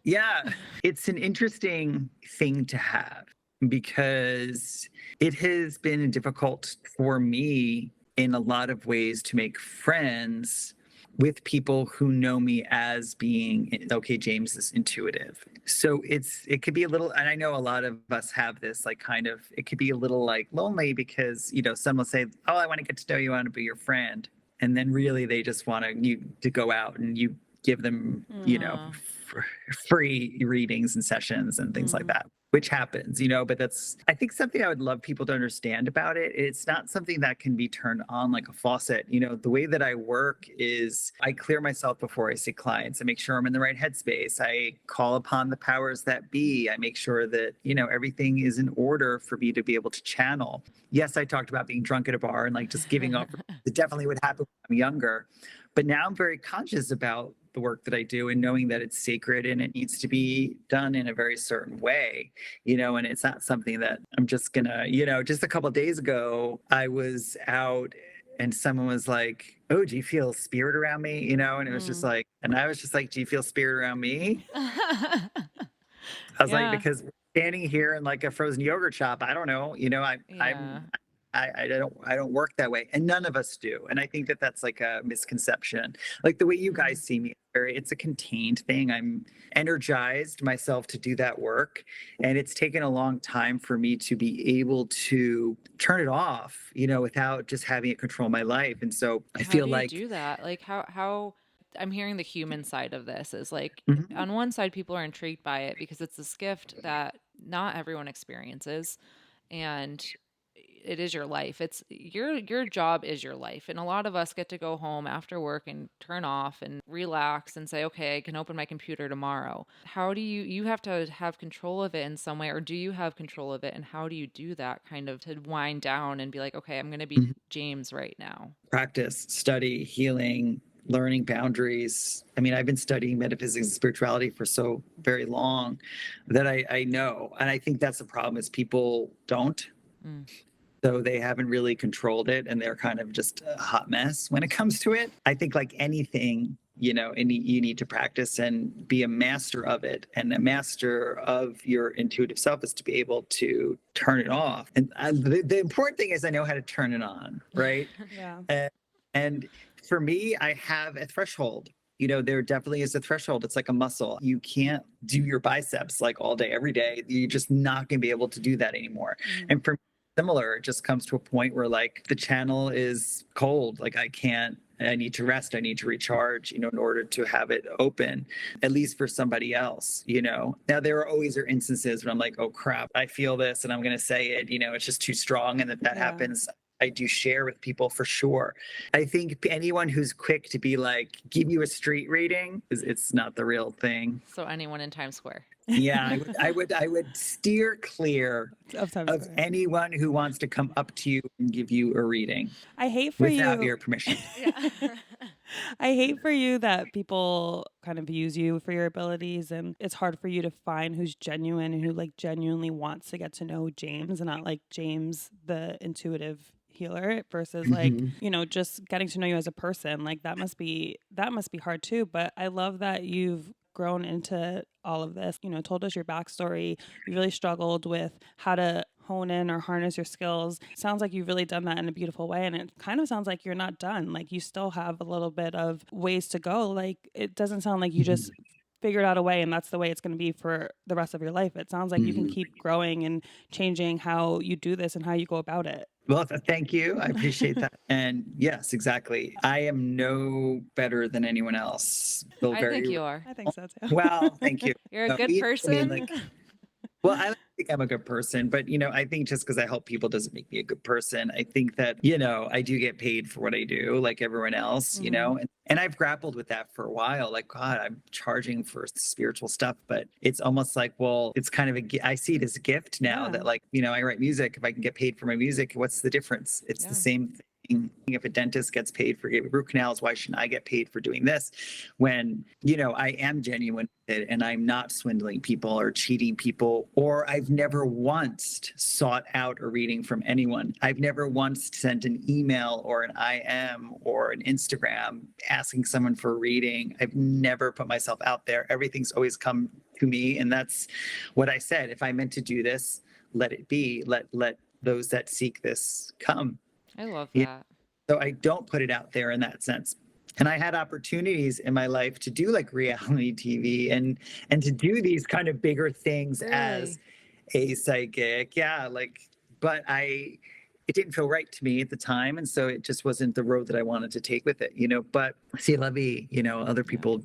Yeah, it's an interesting thing to have because it has been difficult for me in a lot of ways to make friends with people who know me as being, okay, James is intuitive. So it could be a little, and I know a lot of us have this, like kind of, it could be a little like lonely because, some will say, oh, I want to get to know you, I want to be your friend. And then really they just want you to go out and you give them, free readings and sessions and things like that, which happens, but that's, I think something I would love people to understand about it. It's not something that can be turned on like a faucet. The way that I work is I clear myself before I see clients. I make sure I'm in the right headspace. I call upon the powers that be. I make sure that, everything is in order for me to be able to channel. Yes, I talked about being drunk at a bar and like just giving up. It definitely would happen when I'm younger. But now I'm very conscious about the work that I do and knowing that it's sacred and it needs to be done in a very certain way, and it's not something that I'm just gonna, just a couple of days ago, I was out and someone was like, oh, do you feel spirit around me? And it was just like, and I was just like, do you feel spirit around me? I was like, because we're standing here in like a frozen yogurt shop. I don't know, I don't work that way, and none of us do. And I think that that's like a misconception. Like the way you guys see me, it's a contained thing. I'm energized myself to do that work, and it's taken a long time for me to be able to turn it off, without just having it control my life. And so I feel like do that. Like how I'm hearing the human side of this is like on one side people are intrigued by it because it's this gift that not everyone experiences, and it is your life. It's your job is your life. And a lot of us get to go home after work and turn off and relax and say, okay, I can open my computer tomorrow. How do you have to have control of it in some way, or do you have control of it? And how do you do that kind of to wind down and be like, okay, I'm going to be James right now? Practice, study, healing, learning boundaries. I mean, I've been studying metaphysics and spirituality for so very long that I know. And I think that's the problem is people don't. So they haven't really controlled it and they're kind of just a hot mess when it comes to it. I think like anything, you need to practice and be a master of it. And a master of your intuitive self is to be able to turn it off. And the important thing is I know how to turn it on, right? And for me, I have a threshold. There definitely is a threshold. It's like a muscle. You can't do your biceps like all day, every day. You're just not going to be able to do that anymore. And for me, similar, it just comes to a point where like the channel is cold. Like I need to rest. I need to recharge, in order to have it open, at least for somebody else, Now there always are instances when I'm like, oh crap, I feel this and I'm going to say it, it's just too strong. And that happens. I do share with people for sure. I think anyone who's quick to be like, give you a street reading, it's not the real thing. So anyone in Times Square. Yeah, I would steer clear of anyone who wants to come up to you and give you a reading. I hate for without your permission. I hate for you that people kind of use you for your abilities, and it's hard for you to find who's genuine and who like genuinely wants to get to know James and not like James the intuitive healer versus like just getting to know you as a person. Like that must be hard too. But I love that you've grown into all of this, told us your backstory. You really struggled with how to hone in or harness your skills. Sounds like you've really done that in a beautiful way. And it kind of sounds like you're not done. Like you still have a little bit of ways to go. Like it doesn't sound like you just figured out a way and that's the way it's going to be for the rest of your life. It sounds like you can keep growing and changing how you do this and how you go about it. Well, thank you. I appreciate that. And yes, exactly. I am no better than anyone else. I think you are. I think so too. Well, thank you. You're a good person. Well, I think I'm a good person, but I think just because I help people doesn't make me a good person. I think that, I do get paid for what I do like everyone else, and I've grappled with that for a while. Like, God, I'm charging for spiritual stuff, but it's almost like, well, it's kind of I see it as a gift now that like, I write music. If I can get paid for my music, what's the difference? It's the same thing. if a dentist gets paid for getting root canals, why shouldn't I get paid for doing this? When, I am genuine with it and I'm not swindling people or cheating people, or I've never once sought out a reading from anyone. I've never once sent an email or an IM or an Instagram asking someone for a reading. I've never put myself out there. Everything's always come to me. And that's what I said. If I meant to do this, let it be. Let those that seek this come. I love Yeah. that. So I don't put it out there in that sense. And I had opportunities in my life to do like reality TV and to do these kind of bigger things as a psychic. Yeah, but it didn't feel right to me at the time. And so it just wasn't the road that I wanted to take with it, but c'est la vie, other people,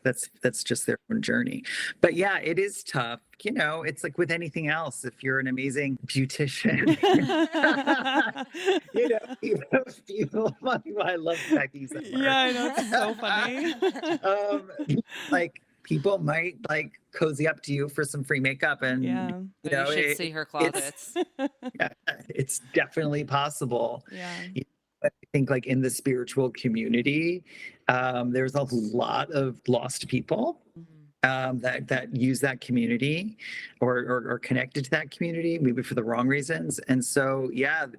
that's just their own journey. But yeah, it is tough. It's like with anything else. If you're an amazing beautician, people, I love packing that word. Yeah, I know, it's so funny. Like people might like cozy up to you for some free makeup, and you should see her closets. It's definitely possible. Yeah. I think like in the spiritual community, there's a lot of lost people that use that community or are connected to that community, maybe for the wrong reasons. And so,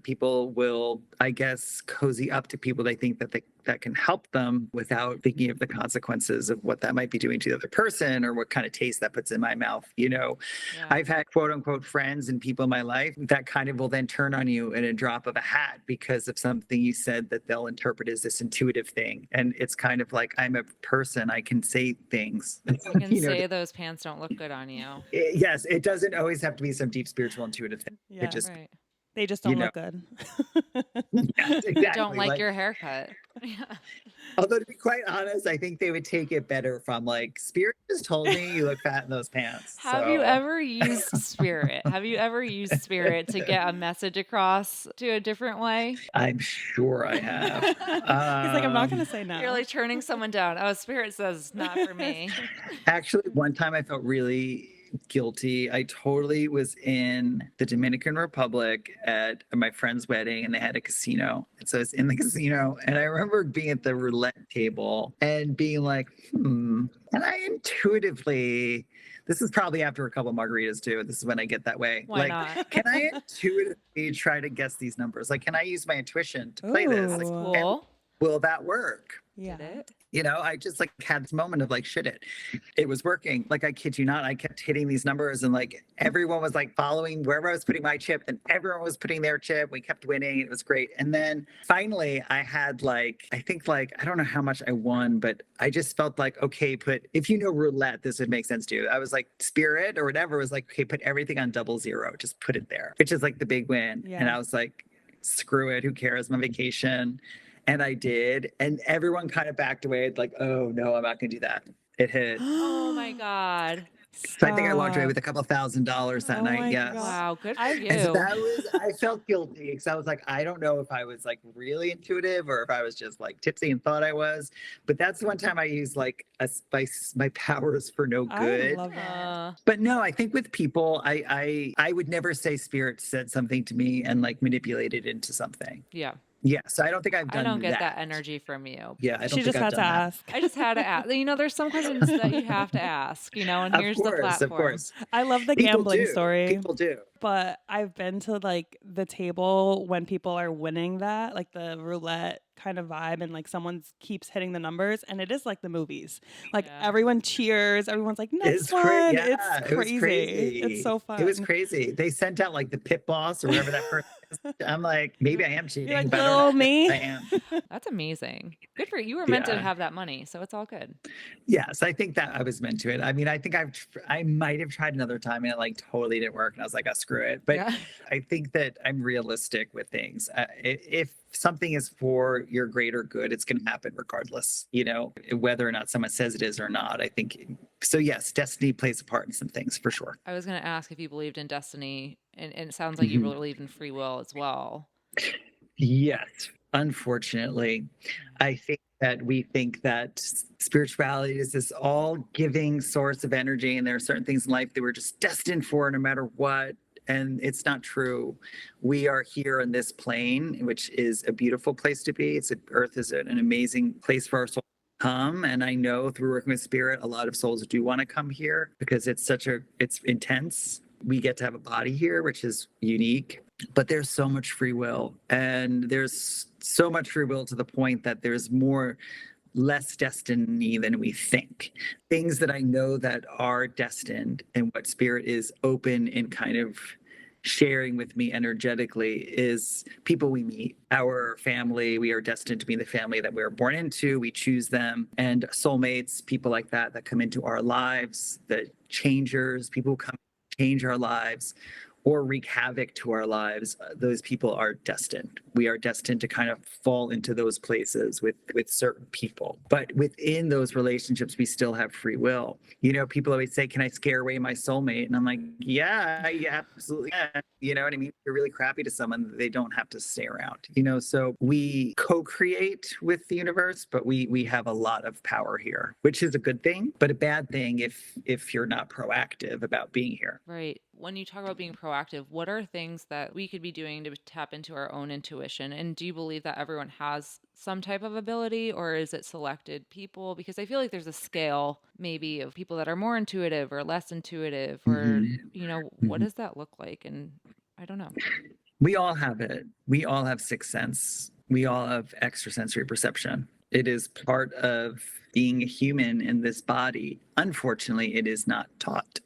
people will, I guess, cozy up to people they think that can help them without thinking of the consequences of what that might be doing to the other person or what kind of taste that puts in my mouth. I've had quote unquote friends and people in my life that kind of will then turn on you in a drop of a hat because of something you said that they'll interpret as this intuitive thing. And it's kind of like, I'm a person, I can say things. You can say those pants don't look good on you. Yes, it doesn't always have to be some deep spiritual intuitive thing. Yeah, it just, right. They just don't look good. Yes, exactly. Don't like your haircut. Although to be quite honest, I think they would take it better from like, Spirit just told me you look fat in those pants. Have you ever used Spirit? Have you ever used Spirit to get a message across to a different way? I'm sure I have. He's like, I'm not going to say no. You're like turning someone down. Oh, Spirit says it's not for me. Actually, one time I felt really guilty. I totally was in the Dominican Republic at my friend's wedding and they had a casino. And so I was in the casino and I remember being at the roulette table and being like, and I intuitively, this is probably after a couple of margaritas too. This is when I get that way. Why not? Can I intuitively try to guess these numbers? Like, can I use my intuition to play this? Like, cool. Will that work? Yeah. Did it? I just like had this moment of like, shit, it was working. Like, I kid you not, I kept hitting these numbers and like everyone was like following wherever I was putting my chip and everyone was putting their chip. We kept winning. It was great. And then finally I had I don't know how much I won, but I just felt like, okay, if you know roulette, this would make sense to you. I was like, Spirit or whatever was like, okay, put everything on 00. Just put it there, which is like the big win. Yeah. And I was like, screw it. Who cares? My vacation. And I did. And everyone kind of backed away. Like, oh, no, I'm not going to do that. It hit. Oh, my God. So I think I walked away with a couple $1,000s that night. Yes. Wow. Good for you. And so I felt guilty because I was like, I don't know if I was like really intuitive or if I was just like tipsy and thought I was. But that's the one time I used like my powers for no good. I love that. But no, I think with people, I would never say Spirit said something to me and like manipulated into something. Yeah. Yeah, so I don't think I've done that. I don't get that energy from you. Yeah, I don't She think just I've had to done that. ask. I just had to ask. There's some questions that you have to ask, and here's the platform. Of course. I love the People gambling do. story. People do. But I've been to like the table when people are winning that, like the roulette kind of vibe, and like someone keeps hitting the numbers, and it is like the movies. Like everyone cheers, everyone's like, next one. Yeah, it's crazy. It's so fun. It was crazy. They sent out like the pit boss or whatever that person is. I'm like, maybe I am cheating. You're like, but little me. I am. That's amazing. Good for you. You were meant to have that money, so it's all good. Yes, I think that I was meant to it. I mean, I think I might have tried another time and it like totally didn't work, and I was like, oh, screw it. But I think that I'm realistic with things. If something is for your greater good, it's going to happen regardless, whether or not someone says it is or not. I think so. Yes, destiny plays a part in some things for sure. I was going to ask if you believed in destiny, and it sounds like you believe in free will as well. Yes, unfortunately, I think that we think that spirituality is this all-giving source of energy, and there are certain things in life that we're just destined for no matter what. And it's not true. We are here on this plane, which is a beautiful place to be. Earth is an amazing place for our soul to come. And I know through working with spirit, a lot of souls do want to come here because it's intense. We get to have a body here, which is unique, but there's so much free will, and there's so much free will to the point that there's less destiny than we think. Things that I know that are destined, and what spirit is open and kind of sharing with me energetically, is people we meet, our family. We are destined to be the family that we were born into. We choose them. And soulmates, people like that come into our lives, the changers, people who come change our lives or wreak havoc to our lives. Those people are destined. We are destined to kind of fall into those places with certain people. But within those relationships, we still have free will. You know, people always say, can I scare away my soulmate? And I'm like, yeah, absolutely can. You know what I mean? If you're really crappy to someone, they don't have to stay around. You know, so we co-create with the universe, but we have a lot of power here, which is a good thing, but a bad thing if you're not proactive about being here. Right. When you talk about being proactive, what are things that we could be doing to tap into our own intuition? And do you believe that everyone has some type of ability, or is it selected people? Because I feel like there's a scale maybe of people that are more intuitive or less intuitive, or, you know, what does that look like? And I don't know. We all have it. We all have sixth sense. We all have extrasensory perception. It is part of being a human in this body. Unfortunately, it is not taught.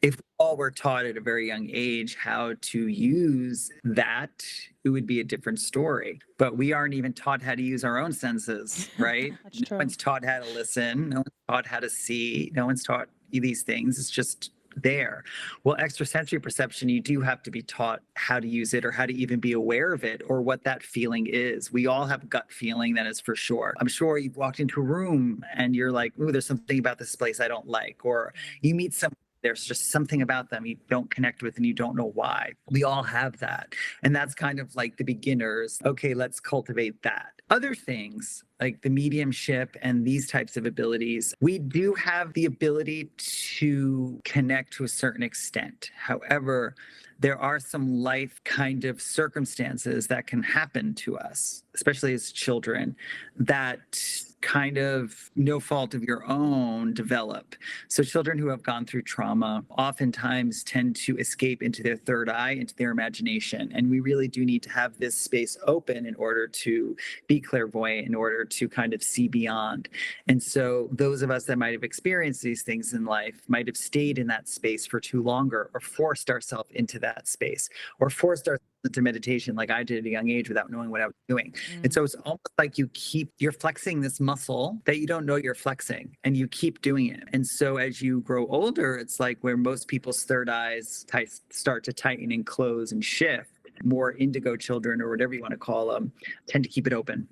If all were taught at a very young age how to use that, it would be a different story. But we aren't even taught how to use our own senses, right? That's No true. one's taught how to listen. No one's taught how to see. No one's taught these things. It's just there. Well, extrasensory perception, you do have to be taught how to use it, or how to even be aware of it, or what that feeling is. We all have gut feeling, that is for sure. I'm sure you've walked into a room and you're like, ooh, there's something about this place I don't like. Or you meet someone, there's just something about them you don't connect with and you don't know why. We all have that. And that's kind of like the beginners. Okay, let's cultivate that. Other things like the mediumship and these types of abilities, we do have the ability to connect to a certain extent. However, there are some life kind of circumstances that can happen to us, especially as children, that kind of no fault of your own develop. So children who have gone through trauma oftentimes tend to escape into their third eye, into their imagination. And we really do need to have this space open in order to be clairvoyant, in order to kind of see beyond. And so those of us that might have experienced these things in life might have stayed in that space for too longer, or forced ourselves into that space, or forced ourselves into meditation like I did at a young age without knowing what I was doing. And so it's almost like you're flexing this muscle that you don't know you're flexing, and you keep doing it. And so as you grow older, it's like where most people's third eyes start to tighten and close and shift. More indigo children, or whatever you want to call them, tend to keep it open.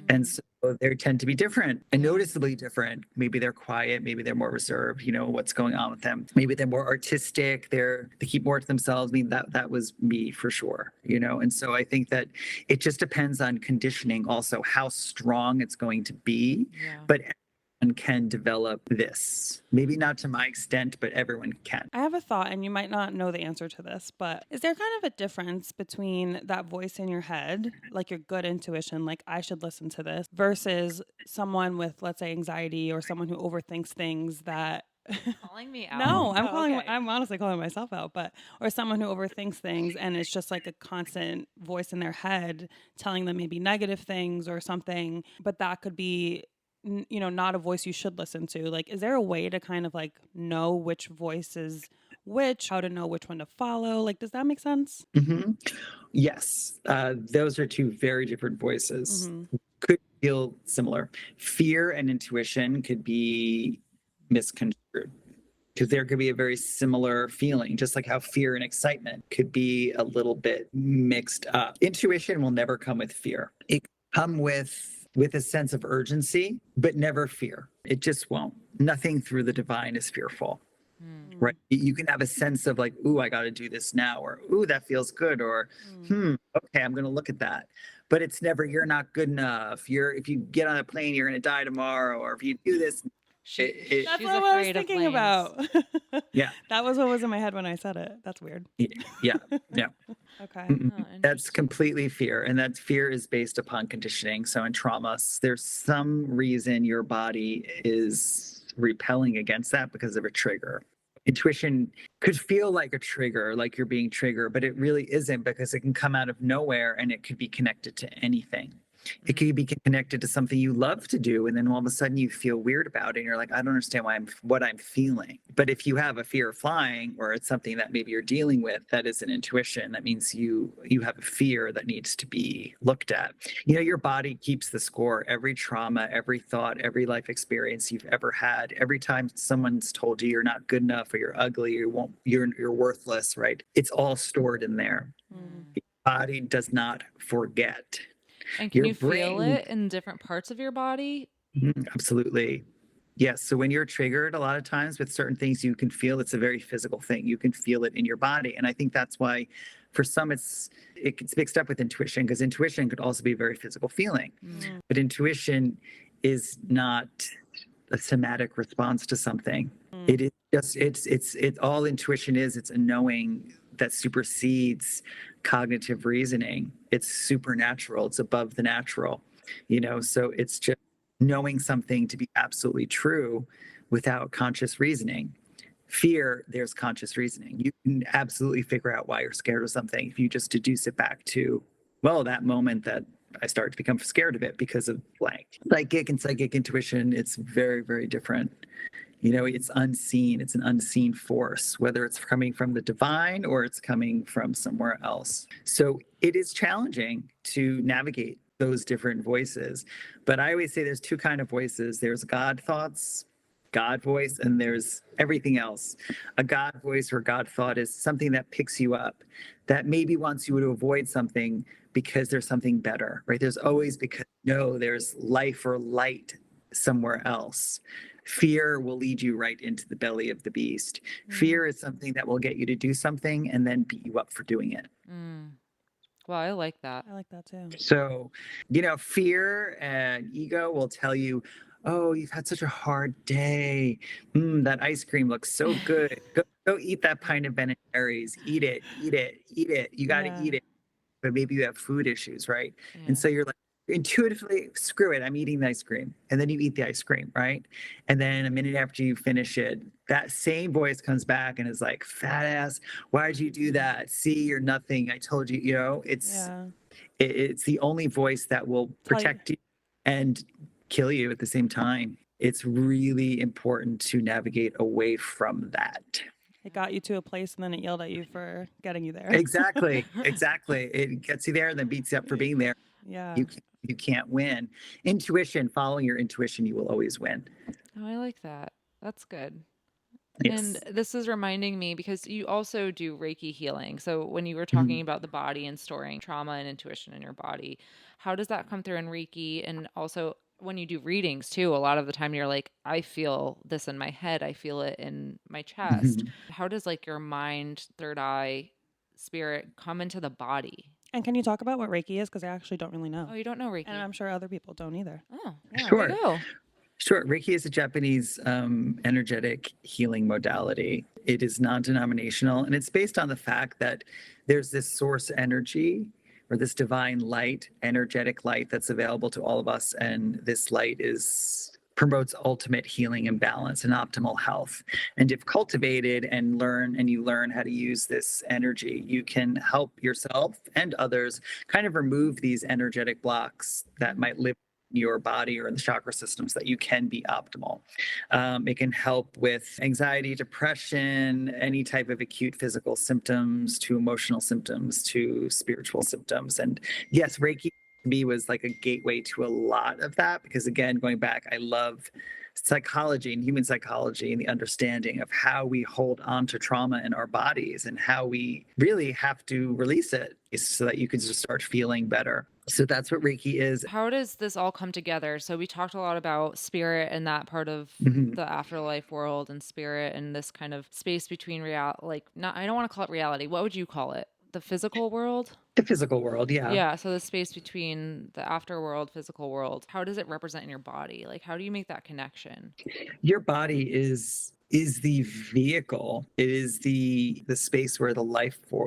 And so they tend to be different and noticeably different. Maybe they're quiet, maybe they're more reserved, you know, what's going on with them. Maybe they're more artistic, they keep more to themselves. I mean, that was me for sure, you know. And so I think that it just depends on conditioning also, how strong it's going to be. But everyone can develop this. Maybe not to my extent, but everyone can. I have a thought, and you might not know the answer to this, but is there kind of a difference between that voice in your head, like your good intuition, like I should listen to this, versus someone with, let's say, anxiety, or someone who overthinks things that Calling me out? No, Okay. I'm honestly calling myself out, or someone who overthinks things and it's just like a constant voice in their head telling them maybe negative things or something, but that could be, you know, not a voice you should listen to. Like, is there a way to kind of like know which voice is which, how to know which one to follow? Like, does that make sense? Yes. Those are two very different voices. Could feel similar. Fear and intuition could be misconstrued, because there could be a very similar feeling, just like how fear and excitement could be a little bit mixed up. Intuition will never come with fear. It come with a sense of urgency, but never fear. It just won't. Nothing through the divine is fearful. Right? You can have a sense of like, ooh, I got to do this now, or ooh, that feels good, or okay, I'm going to look at that. But it's never, you're not good enough. If you get on a plane, you're going to die tomorrow, or if you do this, That's She's not what I was afraid of thinking flames. about. Yeah. That was what was in my head when I said it. That's weird. Yeah. Yeah. Okay. Mm-mm. Oh, That's interesting. completely fear. And that fear is based upon conditioning. So in traumas, there's some reason your body is repelling against that because of a trigger. Intuition could feel like a trigger, like you're being triggered, but it really isn't because it can come out of nowhere and it could be connected to anything. It could be connected to something you love to do, and then all of a sudden you feel weird about it, and you're like, I don't understand what I'm feeling. But if you have a fear of flying, or it's something that maybe you're dealing with, that is an intuition. That means you have a fear that needs to be looked at. You know, your body keeps the score. Every trauma, every thought, every life experience you've ever had, every time someone's told you you're not good enough, or you're ugly, you're worthless, right? It's all stored in there. Mm. The body does not forget. And can Your you feel brain, it in different parts of your body? absolutely. Yes. So when you're triggered, a lot of times with certain things, you can feel it's a very physical thing. You can feel it in your body. And I think that's why for some it gets mixed up with intuition, because intuition could also be a very physical feeling. Mm. But intuition is not a somatic response to something. It is just it's all intuition is. It's a knowing that supersedes cognitive reasoning. It's supernatural. It's above the natural. So it's just knowing something to be absolutely true without conscious reasoning. Fear, there's conscious reasoning. You can absolutely figure out why you're scared of something if you just deduce it back to, well, that moment that I start to become scared of it because of blank. Psychic and psychic intuition, it's very, very different. It's unseen. It's an unseen force, whether it's coming from the divine or it's coming from somewhere else. So it is challenging to navigate those different voices. But I always say there's two kind of voices. There's God thoughts, God voice, and there's everything else. A God voice or God thought is something that picks you up, that maybe wants you to avoid something because there's something better, right? There's always, because there's life or light somewhere else. Fear will lead you right into the belly of the beast. Fear is something that will get you to do something and then beat you up for doing it. Mm. Well, I like that. I like that too. So, fear and ego will tell you, oh, you've had such a hard day. That ice cream looks so good. Go eat that pint of Ben and Jerry's. Eat it, eat it, eat it. You got to eat it. But maybe you have food issues, right? Yeah. And so you're like, intuitively, screw it, I'm eating the ice cream. And then you eat the ice cream, right? And then a minute after you finish it, that same voice comes back and is like, fat ass, why'd you do that? See, you're nothing. I told you, it's the only voice that will protect you and kill you at the same time. It's really important to navigate away from that. It got you to a place and then it yelled at you for getting you there. Exactly. It gets you there and then beats you up for being there. Yeah. You can't win. Intuition, following your intuition, you will always win. Oh, I like that. That's good. Yes. And this is reminding me because you also do Reiki healing. So when you were talking about the body and storing trauma and intuition in your body, how does that come through in Reiki? And also when you do readings too, a lot of the time you're like, I feel this in my head. I feel it in my chest. How does like your mind, third eye, spirit come into the body? And can you talk about what Reiki is? Because I actually don't really know. Oh, you don't know Reiki? And I'm sure other people don't either. Oh, yeah, Sure. there you go. Sure. Reiki is a Japanese energetic healing modality. It is non-denominational, and it's based on the fact that there's this source energy or this divine light, energetic light that's available to all of us. And this light promotes ultimate healing and balance and optimal health. And if cultivated and you learn how to use this energy, you can help yourself and others kind of remove these energetic blocks that might live your body or in the chakra systems, that you can be optimal. It can help with anxiety, depression, any type of acute physical symptoms, to emotional symptoms, to spiritual symptoms. And yes, Reiki to me was like a gateway to a lot of that, because again, going back, I love psychology and human psychology and the understanding of how we hold on to trauma in our bodies and how we really have to release it so that you can just start feeling better. So that's what Reiki is. How does this all come together? So we talked a lot about spirit and that part of the afterlife world, and spirit and this kind of space between I don't want to call it reality. What would you call it? the physical world? The physical world, yeah. Yeah, so the space between the afterworld, physical world, how does it represent in your body? Like, how do you make that connection? Your body is the vehicle. It is the space where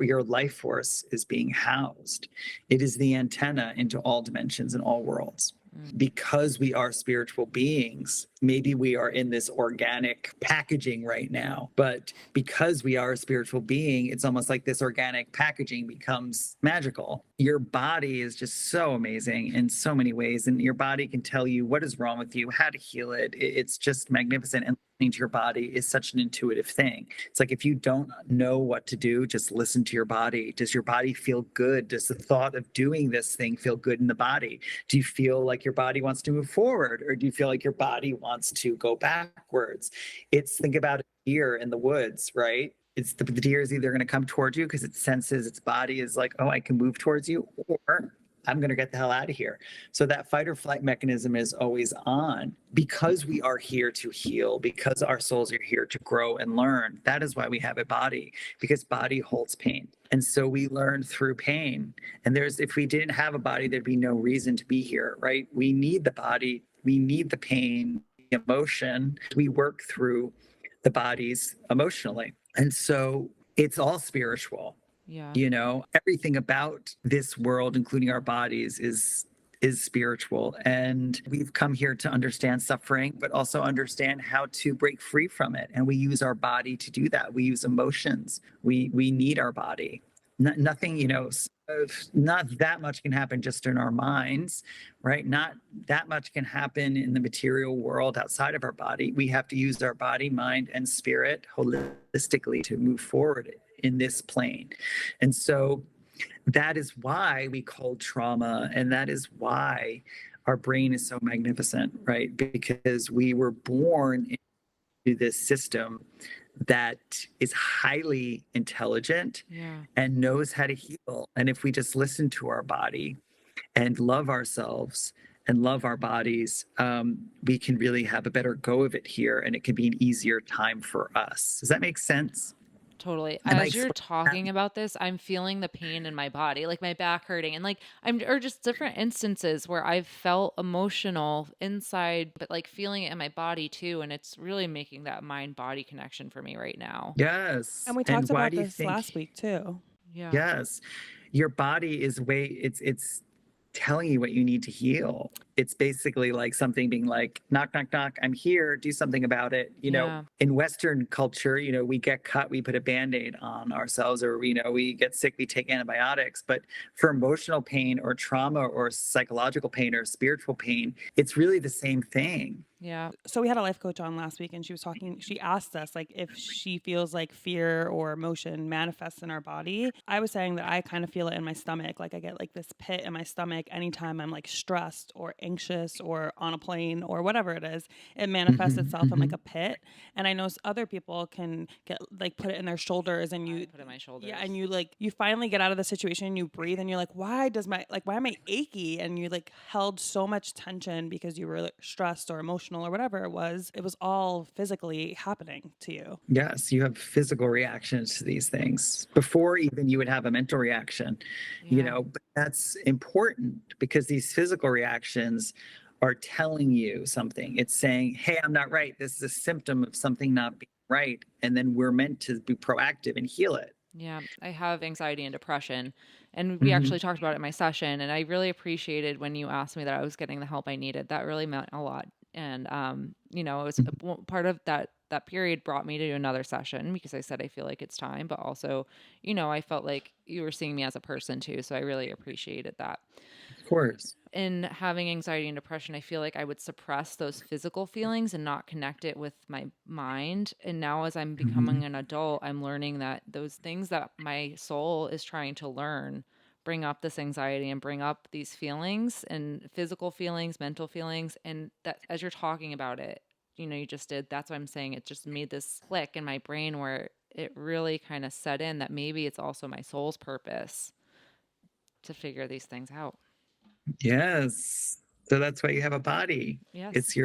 your life force is being housed. It is the antenna into all dimensions and all worlds. Because we are spiritual beings, maybe we are in this organic packaging right now, but because we are a spiritual being, it's almost like this organic packaging becomes magical. Your body is just so amazing in so many ways, and your body can tell you what is wrong with you, how to heal it. It's just magnificent. And listening to your body is such an intuitive thing. It's like if you don't know what to do, just listen to your body. Does your body feel good? Does the thought of doing this thing feel good in the body? Do you feel like your body wants to move forward, or do you feel like your body wants to go backwards? Think about a deer in the woods, right? It's the deer is either going to come towards you because it senses its body is like, oh, I can move towards you, or I'm going to get the hell out of here. So that fight or flight mechanism is always on because we are here to heal, because our souls are here to grow and learn. That is why we have a body, because body holds pain. And so we learn through pain. And if we didn't have a body, there'd be no reason to be here, right? We need the body. We need the pain, the emotion. We work through the bodies emotionally. And so it's all spiritual. Yeah. Everything about this world, including our bodies, is spiritual. And we've come here to understand suffering, but also understand how to break free from it. And we use our body to do that. We use emotions. We need our body. Nothing, not that much can happen just in our minds, right? Not that much can happen in the material world outside of our body. We have to use our body, mind, and spirit holistically to move forward in this plane. And so that is why we call trauma, and that is why our brain is so magnificent, right? Because we were born into this system that is highly intelligent and knows how to heal. And if we just listen to our body and love ourselves and love our bodies, we can really have a better go of it here, and it can be an easier time for us. Does that make sense? Totally. Am I As you're explaining talking about this, I'm feeling the pain in my body, like my back hurting, and like or just different instances where I've felt emotional inside, but like feeling it in my body too. And it's really making that mind body connection for me right now. Yes. And we talked why about do you this think? last week too. Yeah. Yes. Your body is it's telling you what you need to heal. It's basically like something being like, knock, knock, knock, I'm here, do something about it. In Western culture, we get cut, we put a Band-Aid on ourselves, or, we get sick, we take antibiotics. But for emotional pain or trauma or psychological pain or spiritual pain, it's really the same thing. Yeah. So we had a life coach on last week, and she asked us like if she feels like fear or emotion manifests in our body. I was saying that I kind of feel it in my stomach. Like I get like this pit in my stomach anytime I'm like stressed or anxious or on a plane or whatever it is. It manifests itself in like a pit. And I know other people can get like put it in their shoulders, and you put it in my shoulders. Yeah, and you finally get out of the situation and you breathe, and you're like, why am I achy? And you like held so much tension because you were stressed or emotional or whatever it was all physically happening to you. Yes, you have physical reactions to these things before even you would have a mental reaction. But that's important because these physical reactions are telling you something. It's saying, hey, I'm not right. This is a symptom of something not being right. And then we're meant to be proactive and heal it. Yeah, I have anxiety and depression, and we actually talked about it in my session, and I really appreciated when you asked me that I was getting the help I needed. That really meant a lot. And it was part of that period brought me to another session because I said I feel like it's time, but also, I felt like you were seeing me as a person too, so I really appreciated that. Of course. In having anxiety and depression, I feel like I would suppress those physical feelings and not connect it with my mind. And now as I'm becoming an adult, I'm learning that those things that my soul is trying to learn bring up this anxiety and bring up these feelings and physical feelings, mental feelings. And that as you're talking about it, you just did, that's what I'm saying. It just made this click in my brain where it really kind of set in that maybe it's also my soul's purpose to figure these things out. Yes. So that's why you have a body. Yes.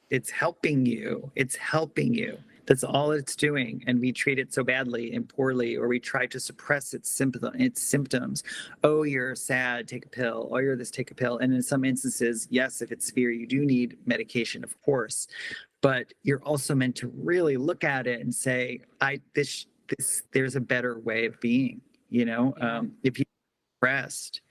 It's helping you. It's helping you. That's all it's doing. And we treat it so badly and poorly, or we try to suppress its symptoms. Oh, you're sad, take a pill. Oh, you're this, take a pill. And in some instances, yes, if it's severe, you do need medication, of course. But you're also meant to really look at it and say, there's a better way of being, if you're depressed,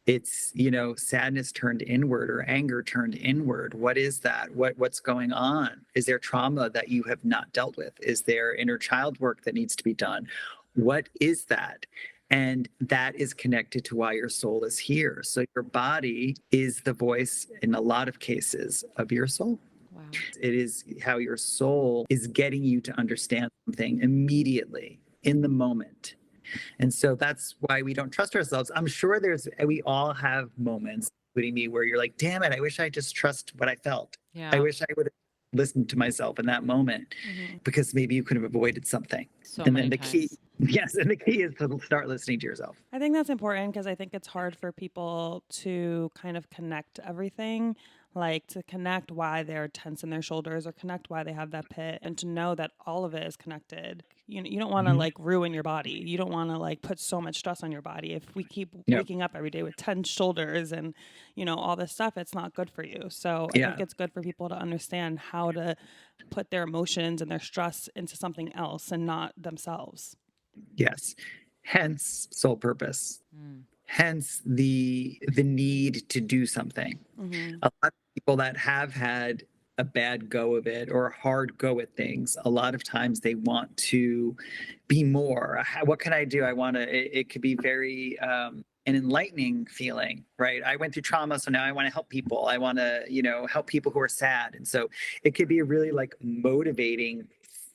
it's sadness turned inward or anger turned inward. What is that? What's going on? Is there trauma that you have not dealt with? Is there inner child work that needs to be done? What is that? And that is connected to why your soul is here. So your body is the voice in a lot of cases of your soul. Wow. It is how your soul is getting you to understand something immediately in the moment. And so that's why we don't trust ourselves. I'm sure we all have moments, including me, where you're like, damn it, I wish I just trust what I felt. Yeah. I wish I would have listened to myself in that moment, because maybe you could have avoided something. So and many then the times. key, yes, and the key is to start listening to yourself. I think that's important because I think it's hard for people to kind of connect everything, like to connect why they're tense in their shoulders or connect why they have that pit, and to know that all of it is connected. You don't want to like ruin your body. You don't want to like put so much stress on your body. If we keep waking up every day with tense shoulders and, all this stuff, it's not good for you. So I think it's good for people to understand how to put their emotions and their stress into something else and not themselves. Yes. Hence soul purpose. Hence the need to do something. A lot of people that have had a bad go of it or a hard go at things, a lot of times they want to be more. What can I do? It could be very an enlightening feeling, right? I went through trauma, so now I want to help people. I want to, help people who are sad. And so it could be a really like motivating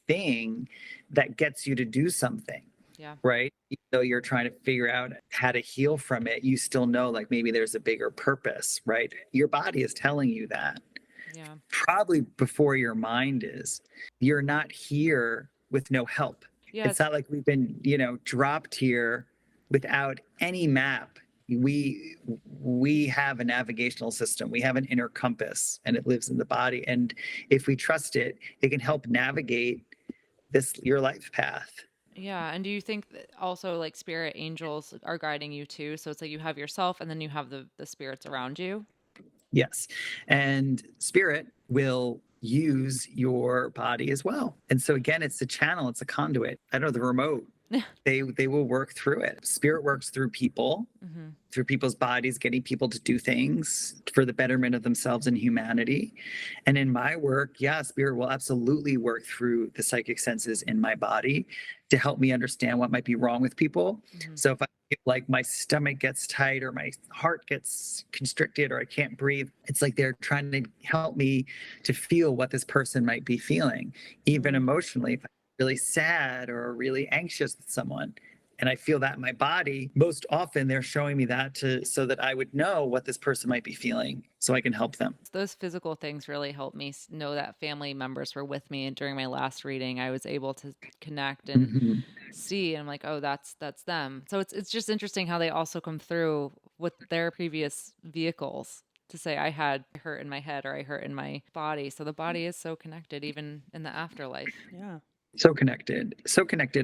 thing that gets you to do something. Yeah. Right. Even though you're trying to figure out how to heal from it, you still know like maybe there's a bigger purpose, right? Your body is telling you that. Yeah. Probably before your mind is. You're not here with no help. Yeah, it's not like we've been, dropped here without any map. We have a navigational system. We have an inner compass, and it lives in the body. And if we trust it, it can help navigate your life path. Yeah. And do you think that also like spirit angels are guiding you too? So it's like you have yourself and then you have the spirits around you? Yes. And spirit will use your body as well. And so again, it's a channel, it's a conduit. I don't know, the remote. They will work through it. Spirit works through people, through people's bodies, getting people to do things for the betterment of themselves and humanity. And in my work, spirit will absolutely work through the psychic senses in my body to help me understand what might be wrong with people. So if I feel like my stomach gets tight or my heart gets constricted or I can't breathe, it's like they're trying to help me to feel what this person might be feeling, even emotionally. If I'm really sad or really anxious with someone and I feel that in my body, most often they're showing me that so that I would know what this person might be feeling so I can help them. Those physical things really helped me know that family members were with me. And during my last reading, I was able to connect and see, and I'm like, oh, that's them. So it's just interesting how they also come through with their previous vehicles to say I had hurt in my head or I hurt in my body. So the body is so connected even in the afterlife. Yeah. So connected.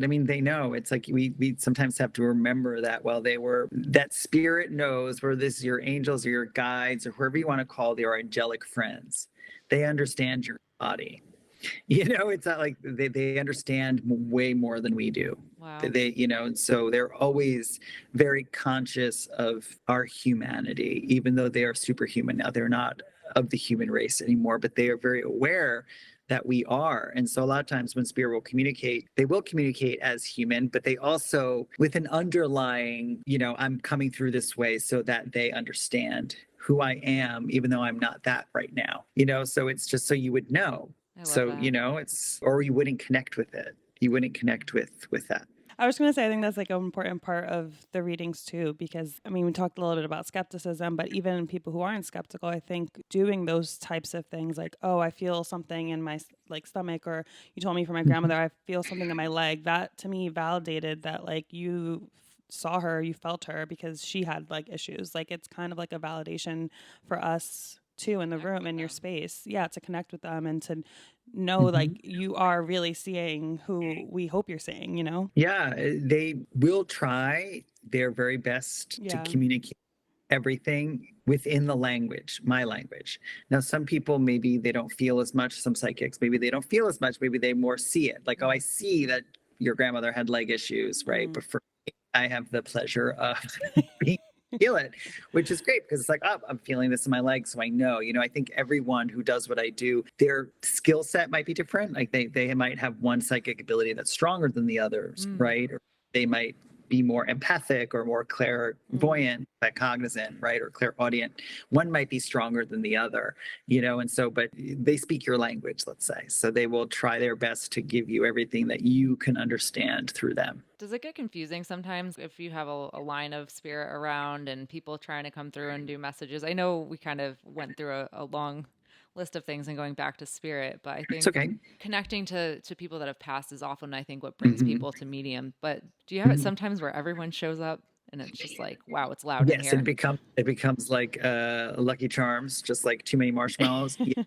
I mean, they know. It's like we sometimes have to remember that that spirit knows, where this is your angels or your guides or whoever you want to call their angelic friends. They understand your body. It's not like they understand way more than we do. Wow. So they're always very conscious of our humanity, even though they are superhuman. Now they're not of the human race anymore, but they are very aware that we are. And so a lot of times when spirit will communicate, they will communicate as human, but they also with an underlying, I'm coming through this way so that they understand who I am, even though I'm not that right now, so it's just so you would know. So, that. or you wouldn't connect with it. You wouldn't connect with that. I was going to say, I think that's like an important part of the readings too, because I mean, we talked a little bit about skepticism, but even people who aren't skeptical, I think doing those types of things like, oh, I feel something in my like stomach, or you told me from my grandmother, I feel something in my leg. That to me validated that like you saw her, you felt her because she had like issues. Like it's kind of like a validation for us too in the Connect room, with in your them. space. Yeah, to connect with them and to know like Mhm. you are really seeing who we hope you're seeing, you know? Yeah, they will try their very best to Yeah. communicate everything within the language, my language. Now, some people maybe they don't feel as much. Some psychics maybe they don't feel as much. Maybe they more see it. Like, oh, I see that your grandmother had leg issues, right? Mm. But for me, I have the pleasure of being feel it, which is great because it's like, oh, I'm feeling this in my legs, so I know. I think everyone who does what I do, their skill set might be different. Like they might have one psychic ability that's stronger than the others, Mm. right? Or they might be more empathic or more clairvoyant, cognizant, right? Or clairaudient. One might be stronger than the other, and so, but they speak your language, let's say. So they will try their best to give you everything that you can understand through them. Does it get confusing sometimes if you have a line of spirit around and people trying to come through and do messages? I know we kind of went through a long list of things and going back to spirit, but I It's think okay. connecting to people that have passed is often, I think, what brings Hmm. people to medium. But do you have it sometimes where everyone shows up and it's just like, wow, it's loud in Yes, here? it becomes like Lucky Charms, just like too many marshmallows. Yeah,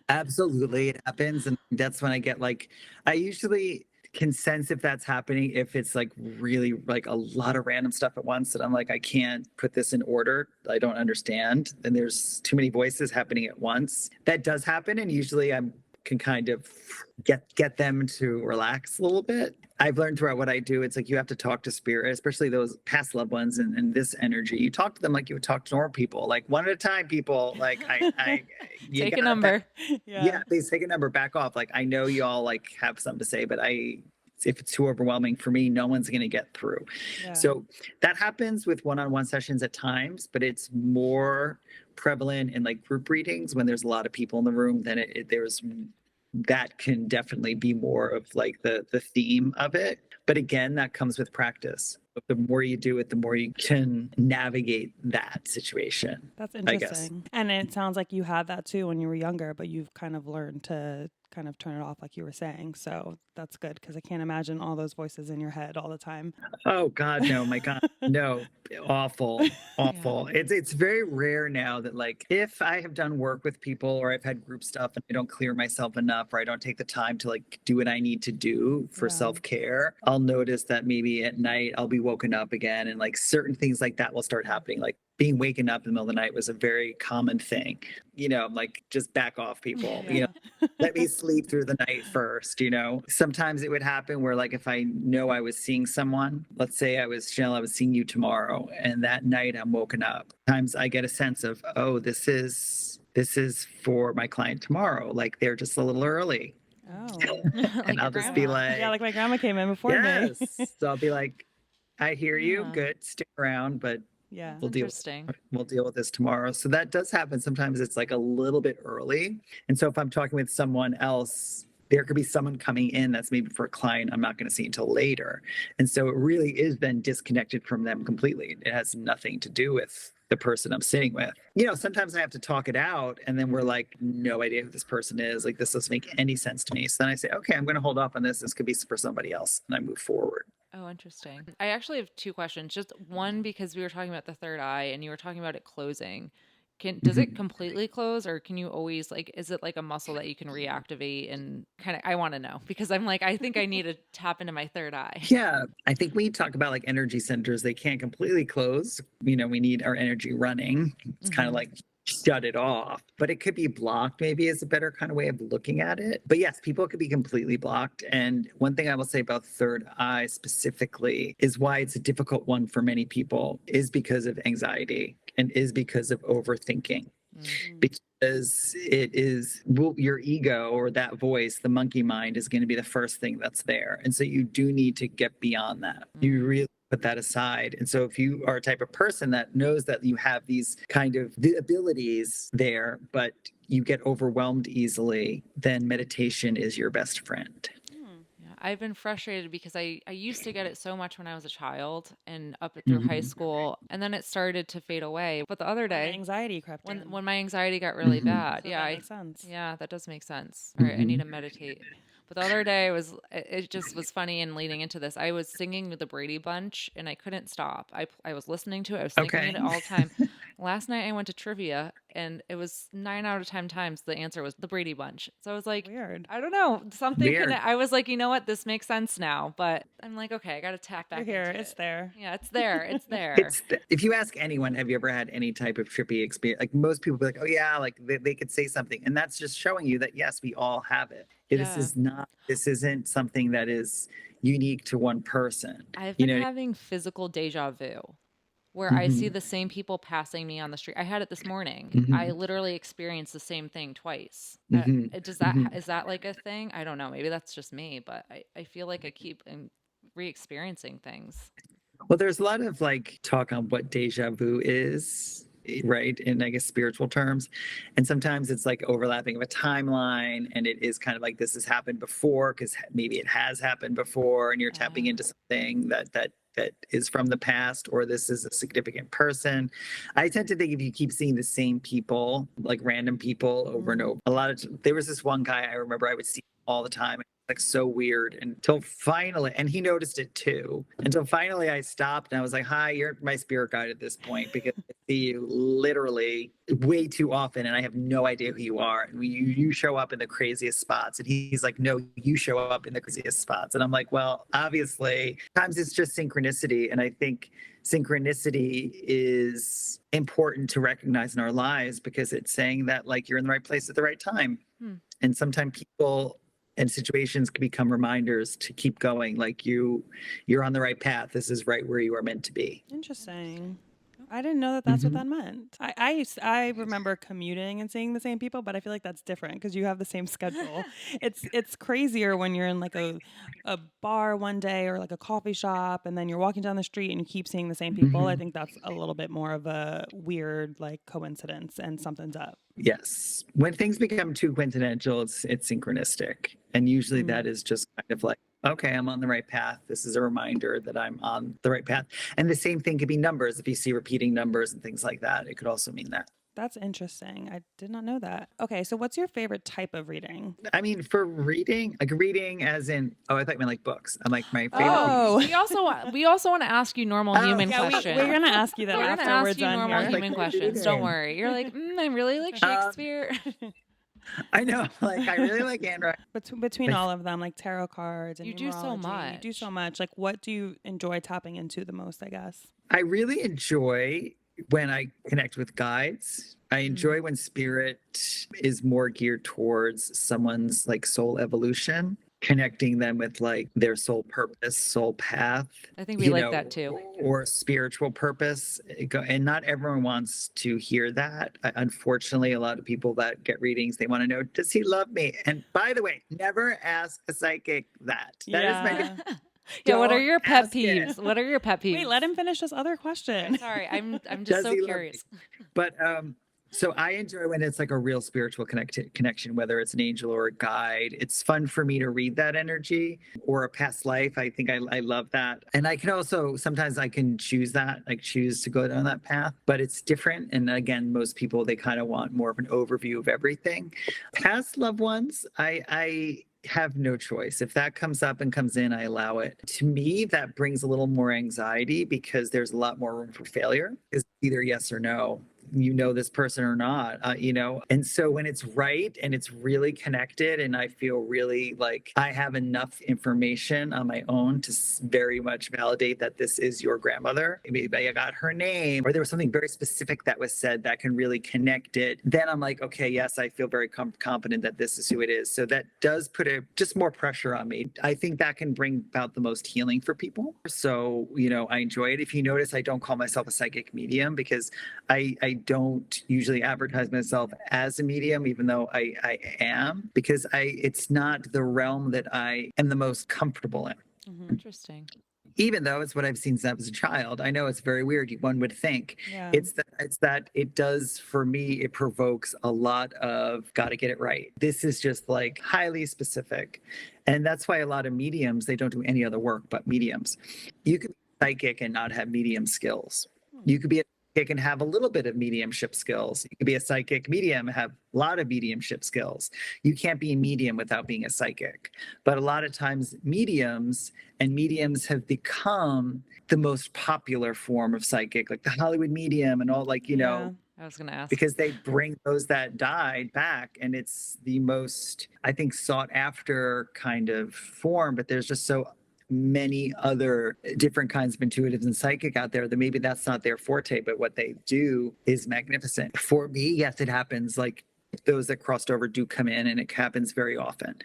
absolutely, it happens, and that's when I get like, I usually can sense if that's happening if it's like really like a lot of random stuff at once that I'm like I can't put this in order. I don't understand, and there's too many voices happening at once. That does happen, and usually I can kind of get them to relax a little bit. I've learned throughout what I do, it's like you have to talk to spirit, especially those past loved ones and this energy. You talk to them like you would talk to normal people, like one at a time, people. Like you Take a gotta back, number. Yeah. yeah, please take a number, back off. Like I know you all like have something to say, but if it's too overwhelming for me, no one's going to get through. Yeah. So that happens with one-on-one sessions at times, but it's more prevalent in like group readings when there's a lot of people in the room. Then there's that can definitely be more of like the theme of it. But again, that comes with practice. The more you do it, the more you can navigate that situation. That's I guess. interesting. And it sounds like you had that too when you were younger, but you've kind of learned to kind of turn it off like you were saying. So that's good because I can't imagine all those voices in your head all the time. Oh God, no, my God, no, awful, Yeah. awful. It's very rare now that like if I have done work with people or I've had group stuff and I don't clear myself enough or I don't take the time to like do what I need to do for Yeah. self-care, I'll notice that maybe at night I'll be woken up again and like certain things like that will start happening. Like being waken up in the middle of the night was a very common thing. I'm like, just back off, people. Yeah. Let me sleep through the night first. Sometimes it would happen where like if I know I was seeing someone, let's say I was Chanel, I was seeing you tomorrow, and that night I'm woken up. Times I get a sense of, oh, this is for my client tomorrow. Like they're just a little early. Oh. Like And your I'll just be grandma. like, Yeah, like my grandma came in before me. yes. So I'll be like, I hear you. Yeah. Good. Stick around, but Yeah. we'll deal Interesting. we'll deal with this tomorrow. So that does happen. Sometimes it's like a little bit early. And so if I'm talking with someone else, there could be someone coming in that's maybe for a client I'm not going to see until later. And so it really is then disconnected from them completely. It has nothing to do with the person I'm sitting with. Sometimes I have to talk it out and then we're like, no idea who this person is. Like this doesn't make any sense to me. So then I say, okay, I'm going to hold off on this. This could be for somebody else. And I move forward. Oh, interesting. I actually have two questions. Just one, because we were talking about the third eye and you were talking about it closing. Does it completely close or can you always like, is it like a muscle that you can reactivate and kind of, I want to know because I'm like, I think I need to tap into my third eye. Yeah, I think we talk about like energy centers, they can't completely close. We need our energy running. It's kind of Mhm. like shut it off, but it could be blocked, maybe is a better kind of way of looking at it. But yes, people could be completely blocked. And one thing I will say about third eye specifically is why it's a difficult one for many people is because of anxiety and is because of overthinking. Mm. Because it is your ego or that voice, the monkey mind is going to be the first thing that's there. And so you do need to get beyond that. You really put that aside. And so if you are a type of person that knows that you have these kind of abilities there, but you get overwhelmed easily, then meditation is your best friend. Yeah, I've been frustrated because I used to get it so much when I was a child and up through high school, and then it started to fade away. But the other When the day, anxiety crept in. when my anxiety got really bad, So yeah, that makes sense. yeah, that does make sense. All right, I need to meditate. But the other day it just was funny and leading into this. I was singing with the Brady Bunch and I couldn't stop. I was listening to it. I was thinking Okay. it all the time. Last night I went to trivia and it was 9 out of 10 times the answer was the Brady Bunch. So I was like, Weird. I don't know, something Weird. I was like, you know what, this makes sense now. But I'm like, okay, I got to tap back You're here. into It's it. there. Yeah, it's there. It's there. If you ask anyone, have you ever had any type of trippy experience? Like most people be like, oh yeah, like they could say something. And that's just showing you that yes, we all have it. Yeah. This isn't something that is unique to one person. I've You been know, having physical deja vu where I see Mhm, the same people passing me on the street. I had it this morning. I mhm, literally experienced the same thing twice. mhm, mhm. Is that like a thing? I don't know. Maybe that's just me, but I feel like I keep re-experiencing things. Well, there's a lot of like talk on what deja vu is, right? In I guess spiritual terms. And sometimes it's like overlapping of a timeline and it is kind of like this has happened before because maybe it has happened before and you're tapping into something that is from the past or this is a significant person. I tend to think if you keep seeing the same people, like random people over and over, there was this one guy I remember I would see all the time, like so weird until finally, and he noticed it too, until finally I stopped and I was like, hi, you're my spirit guide at this point because I see you literally way too often and I have no idea who you are. And you show up in the craziest spots. And he's like, no, you show up in the craziest spots. And I'm like, well, obviously, sometimes it's just synchronicity. And I think synchronicity is important to recognize in our lives because it's saying that like you're in the right place at the right time. Hmm. And sometimes people and situations can become reminders to keep going, like you're on the right path, this is right where you are meant to be. Interesting. I didn't know that that's what Mhm. that meant. I remember commuting and seeing the same people, but I feel like that's different because you have the same schedule. It's crazier when you're in like a bar one day or like a coffee shop and then you're walking down the street and you keep seeing the same people. I Mhm. think that's a little bit more of a weird like coincidence and something's up. Yes, when things become too coincidental, it's synchronistic, and usually that is just kind of like, okay, I'm on the right path, this is a reminder that I'm on the right path. And the same thing could be numbers. If you see repeating numbers and things like that, it could also mean that. That's interesting. I did not know that. Okay, so what's your favorite type of reading? I mean, for reading, like reading as in, oh, I thought you meant like books. I'm like, my favorite. Oh. We also want to ask you normal human Yeah, questions. we're gonna ask you that We're after gonna we're ask you done normal here. human Like, questions. Don't worry. You're like, I really like Shakespeare. I know, like, I really like Andrew. Between all of them, like tarot cards and You do so numerology, you do so much. Like, what do you enjoy tapping into the most? I guess. I really enjoy when I connect with guides. I enjoy when spirit is more geared towards someone's like soul evolution, connecting them with like their soul purpose, soul path. I think we like that too. Or spiritual purpose. And not everyone wants to hear that. Unfortunately, a lot of people that get readings, they want to know, does he love me? And by the way, never ask a psychic that. That is my Yeah, what are Don't your pet ask it. peeves? What are your pet peeves? Wait, let him finish this other question. Sorry, I'm just Does so he love curious. me? But so I enjoy when it's like a real spiritual connection, whether it's an angel or a guide. It's fun for me to read that energy or a past life. I think I love that. And I can also, sometimes I can choose that, like choose to go down that path, but it's different. And again, most people, they kind of want more of an overview of everything. Past loved ones, I have no choice. If that comes up and comes in, I allow it. To me, that brings a little more anxiety because there's a lot more room for failure. It's either yes or no. You know this person or not, and so when it's right and it's really connected and I feel really like I have enough information on my own to very much validate that this is your grandmother, maybe I got her name or there was something very specific that was said that can really connect it, then I'm like, okay, yes, I feel very confident that this is who it is. So that does put just more pressure on me. I think that can bring about the most healing for people. So I enjoy it. If you notice, I don't call myself a psychic medium because I don't usually advertise myself as a medium, even though I am, because it's not the realm that I am the most comfortable in. Interesting. Even though it's what I've seen since I was a child. I know it's very weird. One would think it's that it does for me. It provokes a lot of got to get it right. This is just like highly specific. And that's why a lot of mediums, they don't do any other work but mediums. You could be psychic and not have medium skills. You could be a It can have a little bit of mediumship skills. You can be a psychic medium, have a lot of mediumship skills. You can't be a medium without being a psychic. But a lot of times, mediums have become the most popular form of psychic, like the Hollywood medium and all, like, I was going to ask. because they bring those that died back, and it's the most, I think, sought after kind of form. But there's just so many other different kinds of intuitives and psychic out there that maybe that's not their forte, but what they do is magnificent. For me, yes, it happens. Like, those that crossed over do come in, and it happens very often.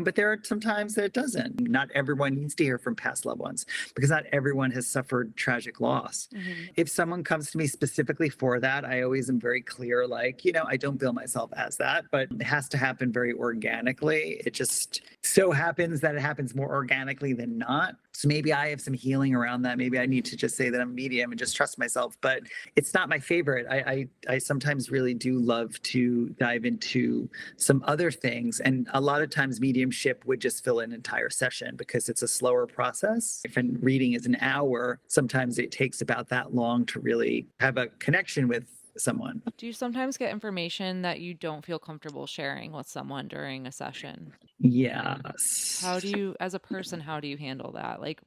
But there are some times that it doesn't. Not everyone needs to hear from past loved ones, because not everyone has suffered tragic loss. Mm-hmm. If someone comes to me specifically for that, I always am very clear, like, I don't bill myself as that, but it has to happen very organically. It just so happens that it happens more organically than not. So maybe I have some healing around that. Maybe I need to just say that I'm a medium and just trust myself, but it's not my favorite. I sometimes really do love to dive into some other things. And a lot of times mediumship would just fill an entire session because it's a slower process. If a reading is an hour, sometimes it takes about that long to really have a connection with someone. Do you sometimes get information that you don't feel comfortable sharing with someone during a session? Yes. How do you, as a person, how do you handle that? Like,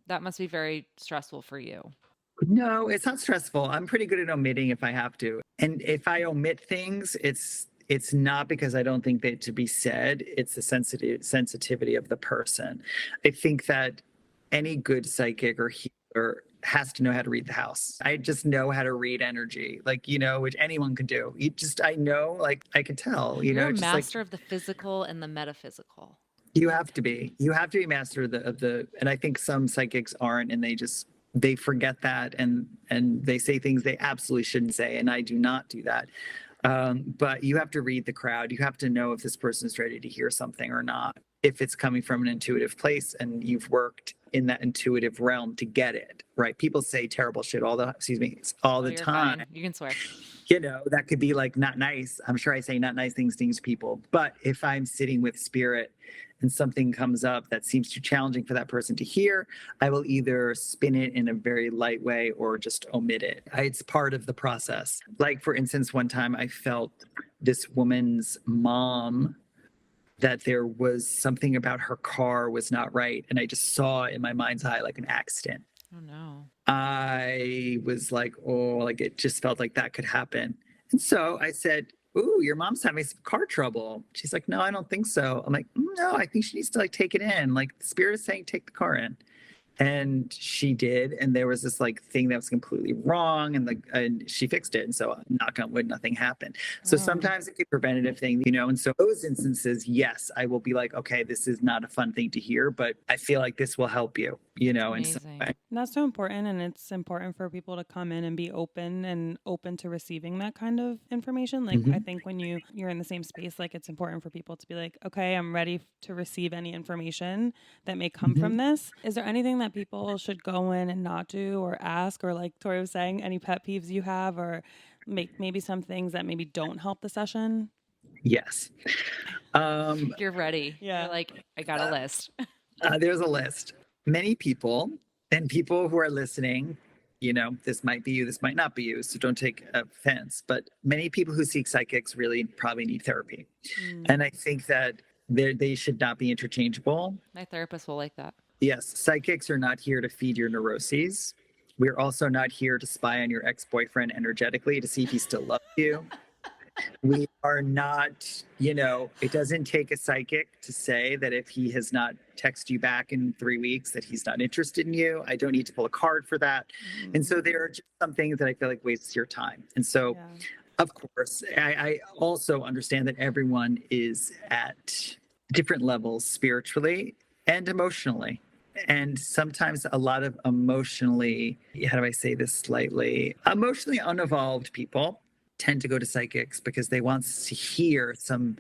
that must be very stressful for you. No, it's not stressful. I'm pretty good at omitting if I have to. And if I omit things, it's not because I don't think they to be said. It's the sensitivity of the person. I think that any good psychic or healer has to know how to read the house. I just know how to read energy, like, which anyone can do. I know, like, I can tell, You're a just master of the physical and the metaphysical. You have to be master of the, and I think some psychics aren't, and they forget that, and they say things they absolutely shouldn't say. And I do not do that. But you have to read the crowd. You have to know if this person is ready to hear something or not, if it's coming from an intuitive place and you've worked in that intuitive realm to get it right. People say terrible shit all the time. Fine. You can swear. That could be like not nice. I'm sure I say not nice things to people. But if I'm sitting with spirit and something comes up that seems too challenging for that person to hear, I will either spin it in a very light way or just omit it. It's part of the process. Like, for instance, one time I felt this woman's mom, that there was something about her car was not right. And I just saw in my mind's eye like an accident. Oh, no. I was like, oh, like it just felt like that could happen. And so I said, ooh, your mom's having some car trouble. She's like, no, I don't think so. I'm like, no, I think she needs to like take it in. Like, the spirit is saying, take the car in. And she did. And there was this like thing that was completely wrong. And she fixed it. And so, knock on wood, nothing happened. So sometimes it could be a preventative thing, And so those instances, yes, I will be like, okay, this is not a fun thing to hear, but I feel like this will help you, in some way. And that's so important. And it's important for people to come in and be open to receiving that kind of information. Like, I think when you're in the same space, like, it's important for people to be like, okay, I'm ready to receive any information that may come from this. Is there anything that people should go in and not do or ask, or like Tori was saying, any pet peeves you have, or maybe some things that maybe don't help the session? Yes. You're ready. Yeah. You're like, I got a list. There's a list. Many people, and people who are listening, this might be you, this might not be you, so don't take offense, but many people who seek psychics really probably need therapy. And I think that they should not be interchangeable. My therapist will like that. Yes, psychics are not here to feed your neuroses. We're also not here to spy on your ex-boyfriend energetically to see if he still loves you. We are not, it doesn't take a psychic to say that if he has not texted you back in 3 weeks that he's not interested in you. I don't need to pull a card for that. And so there are just some things that I feel like wastes your time. And so, of course, I also understand that everyone is at different levels spiritually and emotionally. And sometimes a lot of emotionally, how do I say this slightly, emotionally unevolved people tend to go to psychics because they want to hear some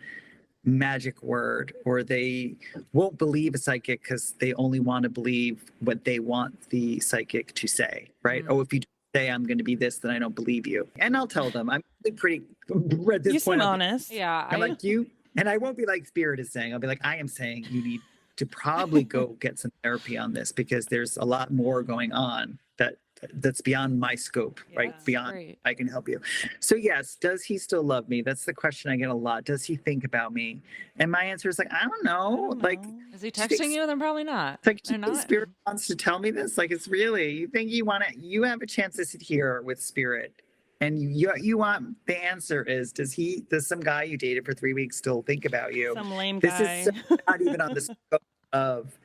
magic word, or they won't believe a psychic because they only want to believe what they want the psychic to say, right? Oh, if you say I'm going to be this, then I don't believe you. And I'll tell them, I'm pretty at this you point. Seem honest. Yeah. I'm like you. And I won't be like Spirit is saying. I'll be like, I am saying you need to probably go get some therapy on this because there's a lot more going on that that's beyond my scope, right? Yeah. Beyond Great. I can help you. So yes, does he still love me? That's the question I get a lot. Does he think about me? And my answer is like, I don't I know. don't Like, know. Is he do you think texting you? Then probably not. like They're the not. spirit wants to tell me this? Like, it's really, you think you have a chance to sit here with spirit, and you want the answer is, does some guy you dated for 3 weeks still think about you? Some lame This is guy. so not even on the scope of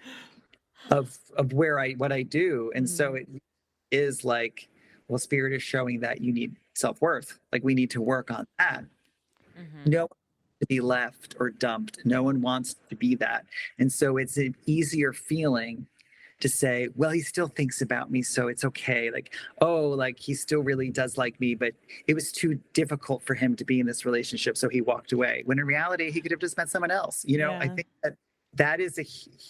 what I do. And so it is like, well, spirit is showing that you need self-worth. Like, we need to work on that. Mm-hmm. No one wants to be left or dumped. No one wants to be that. And so it's an easier feeling to say, well, he still thinks about me, so it's okay. Like, oh, like he still really does like me, but it was too difficult for him to be in this relationship, so he walked away. When in reality, he could have just met someone else. You know, I Yeah. think that is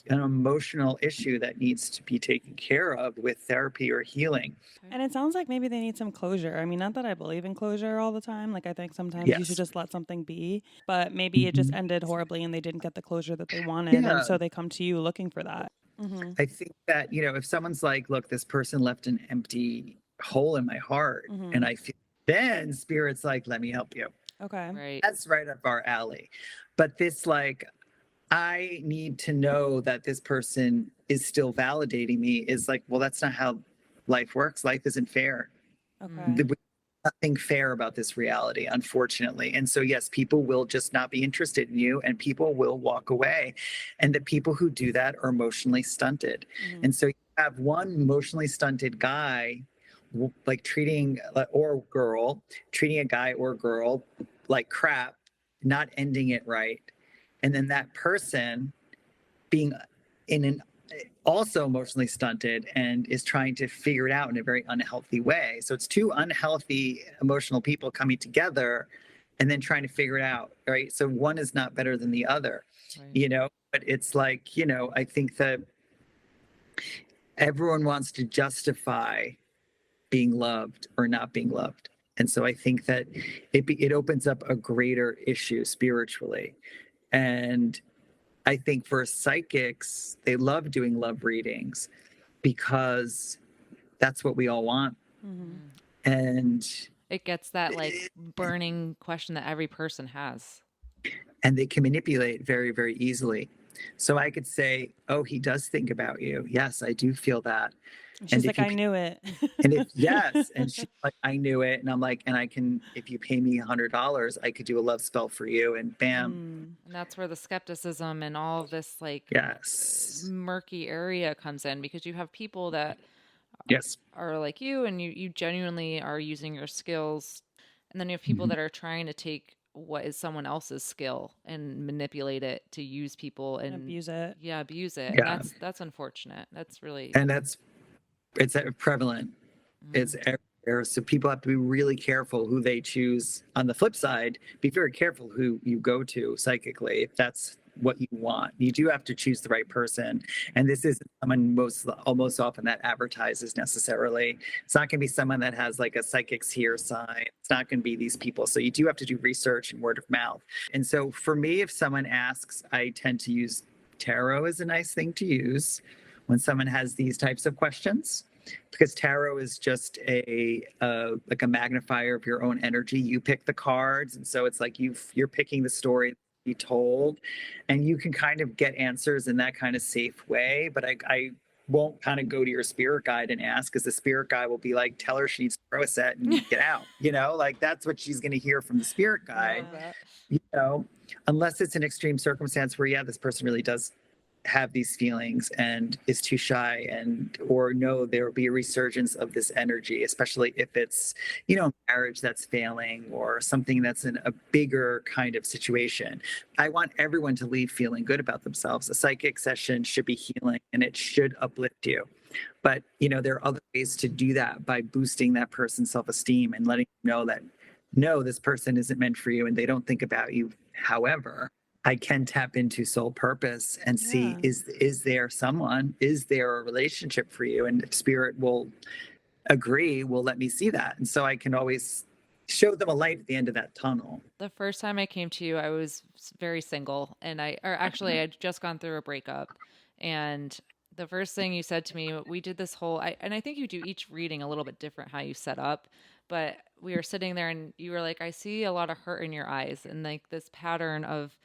an emotional issue that needs to be taken care of with therapy or healing. And it sounds like maybe they need some closure. I mean, not that I believe in closure all the time. Like, I think sometimes you should Yes. just let something be, but maybe it just Mhm. ended horribly and they didn't get the closure that they wanted. Yeah. And so they come to you looking for that. I think that, if someone's like, look, this person left an empty hole in my heart, and I feel, then spirit's like, let me help you. Okay. Right. That's right up our alley. But this, like, I need to know that this person is still validating me is like, well, that's not how life works. Life isn't fair. Okay. There's nothing fair about this reality, unfortunately. And so, yes, people will just not be interested in you, and people will walk away. And the people who do that are emotionally stunted. And so you have one emotionally stunted guy, like treating or girl, treating a guy or girl like crap, not ending it right. And then that person being in an also emotionally stunted and is trying to figure it out in a very unhealthy way. So it's two unhealthy emotional people coming together and then trying to figure it out, right? So one is not better than the other, Right. but it's like, I think that everyone wants to justify being loved or not being loved. And so I think that it opens up a greater issue spiritually. And I think for psychics, they love doing love readings because that's what we all want. And It gets that like burning question that every person has. they can manipulate very, very easily. So I could say, oh, he does think about you. Yes, I do feel that. She's like, I knew it. And if yes, and she's like, I knew it, and I'm like, and I can, if you pay me $100, I could do a love spell for you, and bam. And that's where the skepticism and all of this like Yes. murky area comes in, because you have people that Yes. are like you and you genuinely are using your skills, and then you have people that are trying to take what is someone else's skill and manipulate it to use people and Abuse it. Yeah, abuse it. Yeah. And that's unfortunate. That's really And it's prevalent. It's everywhere. So people have to be really careful who they choose. On the flip side, be very careful who you go to psychically if that's what you want. You do have to choose the right person. And this isn't someone almost often that advertises necessarily. It's not going to be someone that has like a psychics here sign. It's not going to be these people. So you do have to do research and word of mouth. And so for me, if someone asks, I tend to use tarot as a nice thing to use when someone has these types of questions, because tarot is just like a magnifier of your own energy. You pick the cards, and so it's like you're picking the story to be told, and you can kind of get answers in that kind of safe way. But I won't kind of go to your spirit guide and ask, because the spirit guide will be like, tell her she needs to throw a set and get out. Like that's what she's going to hear from the spirit guide. Unless it's an extreme circumstance where this person really does have these feelings and is too shy, or no, there will be a resurgence of this energy, especially if it's marriage that's failing or something that's in a bigger kind of situation. I want everyone to leave feeling good about themselves. A psychic session should be healing and it should uplift you, but there are other ways to do that by boosting that person's self-esteem and letting them know that no, this person isn't meant for you and they don't think about you. However, I can tap into soul purpose and see, is there a relationship for you? And if spirit will agree, will let me see that. And so I can always show them a light at the end of that tunnel. The first time I came to you, I was very single, and I had just gone through a breakup, and The first thing you said to me, we did this whole, and I think you do each reading a little bit different how you set up, but we were sitting there and you were like, I see a lot of hurt in your eyes and like this pattern of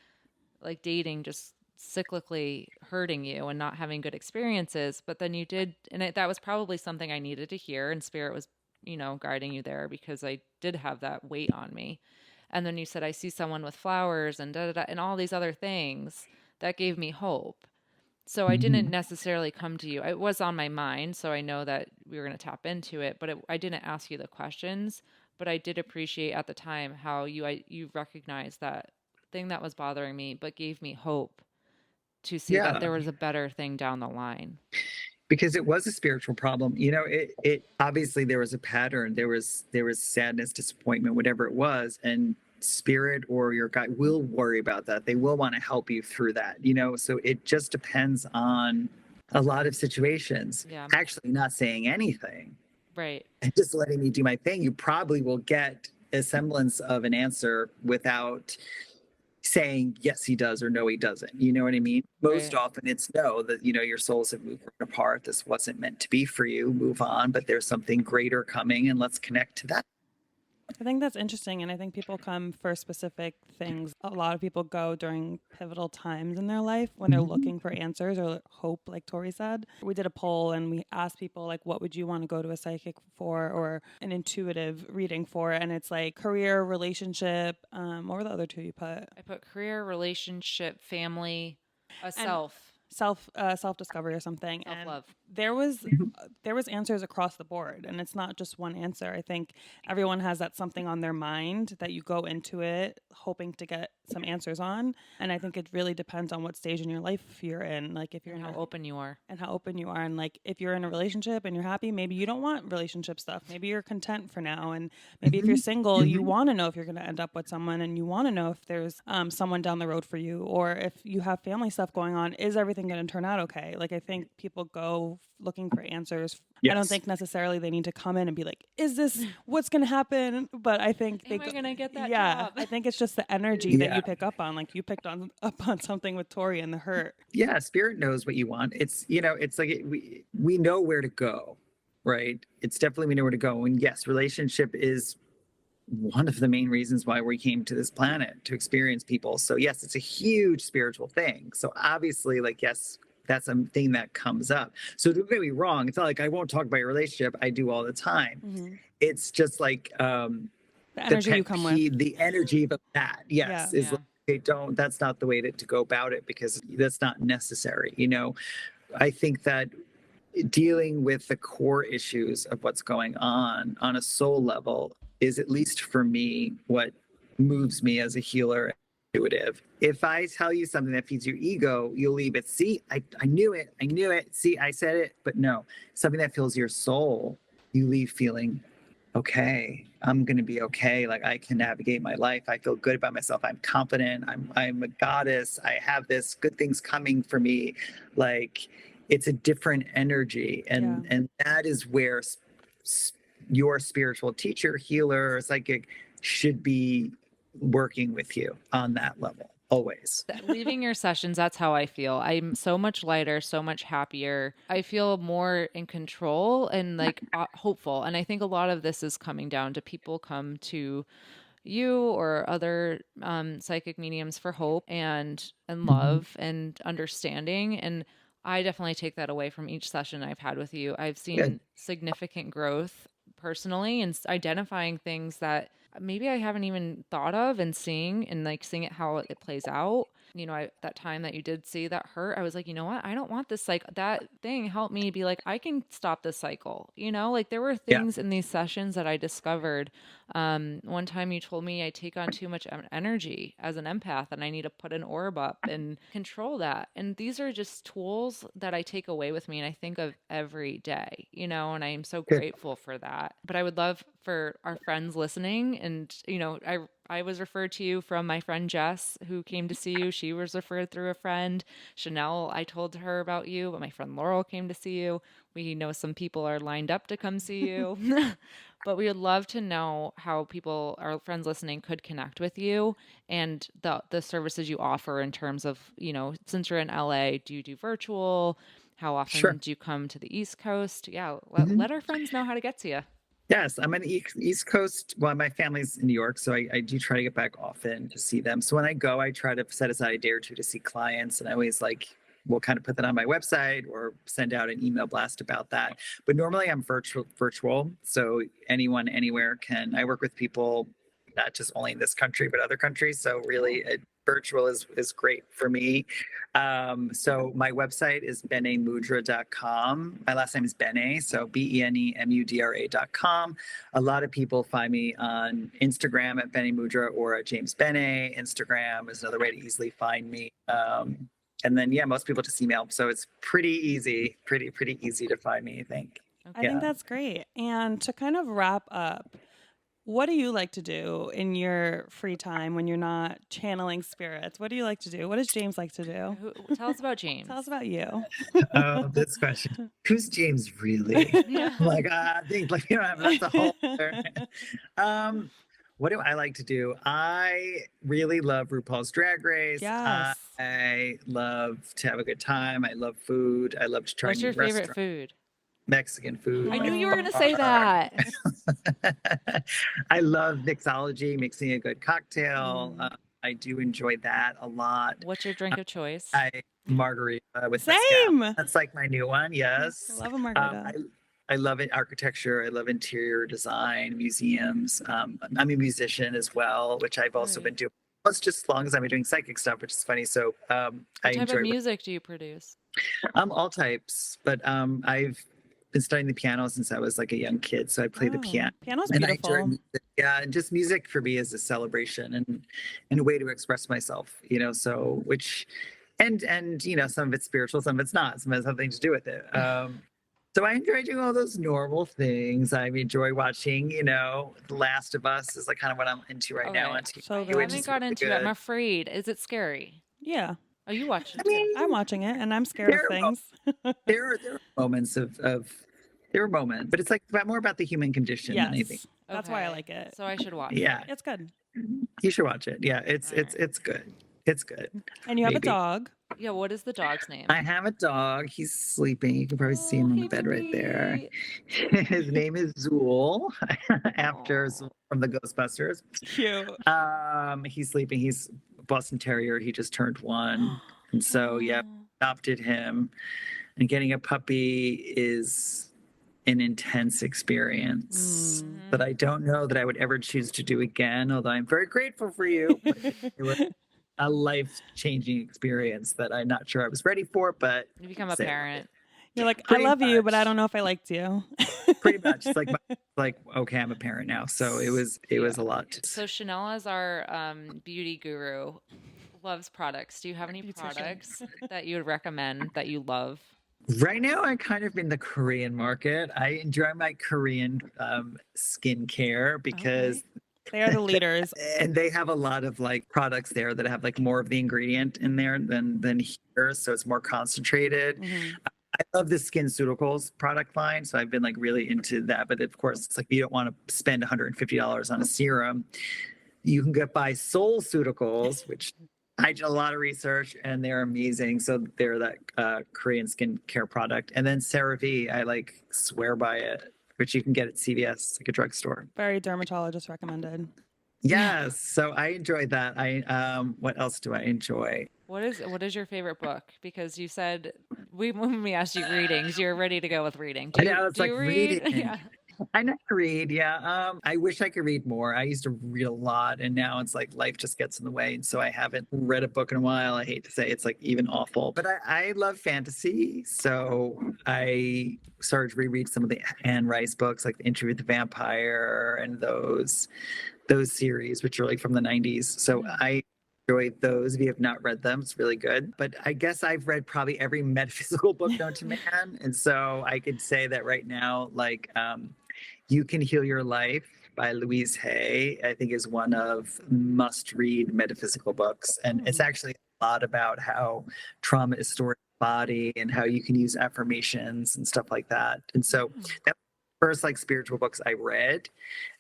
like dating just cyclically hurting you and not having good experiences. But then you did, and that was probably something I needed to hear, and Spirit was, guiding you there because I did have that weight on me. And then you said, I see someone with flowers and da da da, and all these other things that gave me hope. So I didn't Mhm. necessarily come to you. It was on my mind, so I know that we were going to tap into it, but I didn't ask you the questions. But I did appreciate at the time how you recognized that thing that was bothering me, but gave me hope to see that Yeah, there was a better thing down the line. because it was a spiritual problem. It obviously there was a pattern. There was sadness, disappointment, whatever it was, and spirit or your guide will worry about that. They will want to help you through that. So it just depends on a lot of situations. Yeah, Actually, not saying anything right. and just letting me do my thing, you probably will get a semblance of an answer without saying yes he does or no he doesn't. You know what I mean? Most Right. often it's no, that your souls have moved apart, this wasn't meant to be for you, move on, but there's something greater coming and let's connect to that. I think that's interesting. And I think people come for specific things. A lot of people go during pivotal times in their life when they're Mhm. looking for answers or hope, like Tori said. We did a poll and we asked people, like, what would you want to go to a psychic for or an intuitive reading for? And it's like career, relationship. What were the other two you put? I put career, relationship, family, a And self, self discovery or something. self And love. there was there was answers across the board, and it's not just one answer. I think everyone has that something on their mind that you go into it hoping to get some answers on, and I think it really depends on what stage in your life you're in. Like if you're And in how a open you are. and how open you are, and like if you're in a relationship and you're happy, maybe you don't want relationship stuff, maybe you're content for now, and maybe if you're Mhm. single, you Mhm. want to know if you're going to end up with someone, and you want to know if there's someone down the road for you, or if you have family stuff going on, is everything going to turn out okay? Like I think people go looking for answers. I don't Yes. think necessarily they need to come in and be like, is this what's going to happen? But I think they Am I go, going to get that yeah, job? I think it's just the energy that Yeah. you pick up on. Like you picked on up on something with Tori and the hurt. Yeah, spirit knows what you want. It's like we know where to go, right? It's definitely we know where to go. And yes, relationship is one of the main reasons why we came to this planet to experience people. So yes, it's a huge spiritual thing. So obviously, like yes, that's a thing that comes up. So don't get me wrong. It's not like I won't talk about your relationship. I do all the time. Mm-hmm. It's just like The the energy you pet come with. peeve, the energy of that. Yeah. Yes, is Yeah. like okay, don't. That's not the way to go about it because that's not necessary. I think that dealing with the core issues of what's going on a soul level is, at least for me, what moves me as a healer intuitive. If I tell you something that feeds your ego, you'll leave it. See, I knew it. I knew it. See, I said it. But no, something that fills your soul, you leave feeling okay. I'm going to be okay. Like I can navigate my life. I feel good about myself. I'm confident. I'm a goddess. I have this good things coming for me. Like it's a different energy, Yeah. and that is where your spiritual teacher, healer, or psychic should be working with you on that level always. Leaving your sessions, that's how I feel. I'm so much lighter, so much happier. I feel more in control and like hopeful. And I think a lot of this is coming down to people come to you or other psychic mediums for hope and Mhm. love and understanding. And I definitely take that away from each session I've had with you. I've Good. seen significant growth personally and identifying things that maybe I haven't even thought of and seeing it how it plays out. That time that you did see that hurt, I was like, you know what? I don't want this cycle. That thing helped me be like, I can stop this cycle. Like there were Yeah. things in these sessions that I discovered. One time you told me I take on too much energy as an empath and I need to put an orb up and control that. And these are just tools that I take away with me and I think of every day, and I am so Good. grateful for that. But I would love for our friends listening and, I was referred to you from my friend Jess, who came to see you. She was referred through a friend. Chanel, I told her about you, but my friend Laurel came to see you. We know some people are lined up to come see you. But we would love to know how people, our friends listening, could connect with you and the services you offer in terms of, since you're in LA, do you do virtual? How Sure. often do you come to the East Coast? Yeah, Mhm. let our friends know how to get to you. Yes, I'm on the East Coast. Well, my family's in New York, so I do try to get back often to see them. So when I go, I try to set aside a day or two to see clients, and I always like will kind of put that on my website or send out an email blast about that. But normally I'm virtual, so anyone anywhere can. I work with people not just only in this country but other countries. So really, virtual is great for me. So my website is benemudra.com. My last name is Bene, so BENEMUDRA.com. A lot of people find me on Instagram at Bene Mudra or at James Bene. Instagram is another way to easily find me. And then, yeah, most people just email. So it's pretty easy, pretty easy to find me, I think. I Yeah. think that's great. And to kind of wrap up, what do you like to do in your free time when you're not channeling spirits? What do you like to do? What does James like to do? Tell us about James. Tell us about you. Oh, this question. Who's James really? Yeah. I'm like, I think like that's a whole other. What do I like to do? I really love RuPaul's Drag Race. Yes. I love to have a good time. I love food. I love to try What's new your favorite restaurants. food? Mexican food. I by knew you were going to far. say that. I love mixology, mixing a good cocktail. I do enjoy that a lot. What's your drink of choice? Margarita with Same. mezcal. That's like my new one. I Yes. love a margarita. I love it, architecture. I love interior design, museums. I'm a musician as well, which I've also been doing. Well, it's just as long as I'm doing psychic stuff, which is funny. So I What type enjoy of music do you produce? all types, but I've been studying the piano since I was like a young kid. So I play the piano. Piano's And I beautiful. enjoy music. Yeah, and just music for me is a celebration and a way to express myself, so which and some of it's spiritual, some of it's not. Some of it has nothing to do with it. So I enjoy doing all those normal things. I enjoy watching, The Last of Us is like kind of what I'm into right now Okay. on TV. So I good. haven't got into it. I'm afraid. Is it scary? Yeah. Oh, you watched it I too. mean, I'm watching it and I'm scared of There are things. there are moments of there are moments, but it's like more about the human condition than anything. Yes. That's why I Okay. like it. So I should watch Yeah, it. It's good. you should watch it. Yeah, it's All right. it's good. It's good. And you have Maybe. a dog. Yeah, what is the dog's name? I have a dog. He's sleeping. You can probably see him on the bed right there. His name is Zool, after Zool from the Ghostbusters. Cute. He's sleeping. He's a Boston Terrier. He just turned 1, and so adopted him. And getting a puppy is an intense experience that I don't know that I would ever choose to do again. Although I'm very grateful for you. It was a life-changing experience that I'm not sure I was ready for, but You become a say- parent. You're like, I Pretty love you, but I much. don't know if I liked you. pretty much. It's like okay, I'm a parent now, so it was a lot. So Chanel is our beauty guru. Loves products. Do you have any Beautician. products that you would recommend that you love? Right now, I'm kind of in the Korean market. I enjoy my Korean skincare because They are the leaders. and they have a lot of like products there that have like more of the ingredient in there than here, so it's more concentrated. I love the SkinCeuticals product line, so I've been like really into that. But of course, it's like you don't want to spend $150 on a serum. You can buy SoulCeuticals, which I did a lot of research, and they're amazing. So they're that Korean skincare product, and then CeraVe, I like swear by it, which you can get at CVS, like a drugstore. Very dermatologist recommended. Yes, so I enjoyed that. What else do I enjoy? What is your favorite book? Because you said when we asked you readings, you're ready to go with reading. I know, it's do like you read? reading. Yeah. I like to read, yeah. I wish I could read more. I used to read a lot, and now it's like life just gets in the way, and so I haven't read a book in a while. I hate to say it's like even awful, but I love fantasy, so I started to reread some of the Anne Rice books, like The Interview with the Vampire and those series, which are like from the 90s. So I enjoyed those. If you have not read them, it's really good. But I guess I've read probably every metaphysical book known to man, and so I could say that right now, like You Can Heal Your Life by Louise Hay, I think is one of must-read metaphysical books. And it's actually a lot about how trauma is stored in the body and how you can use affirmations and stuff like that. And so that was the first like spiritual books I read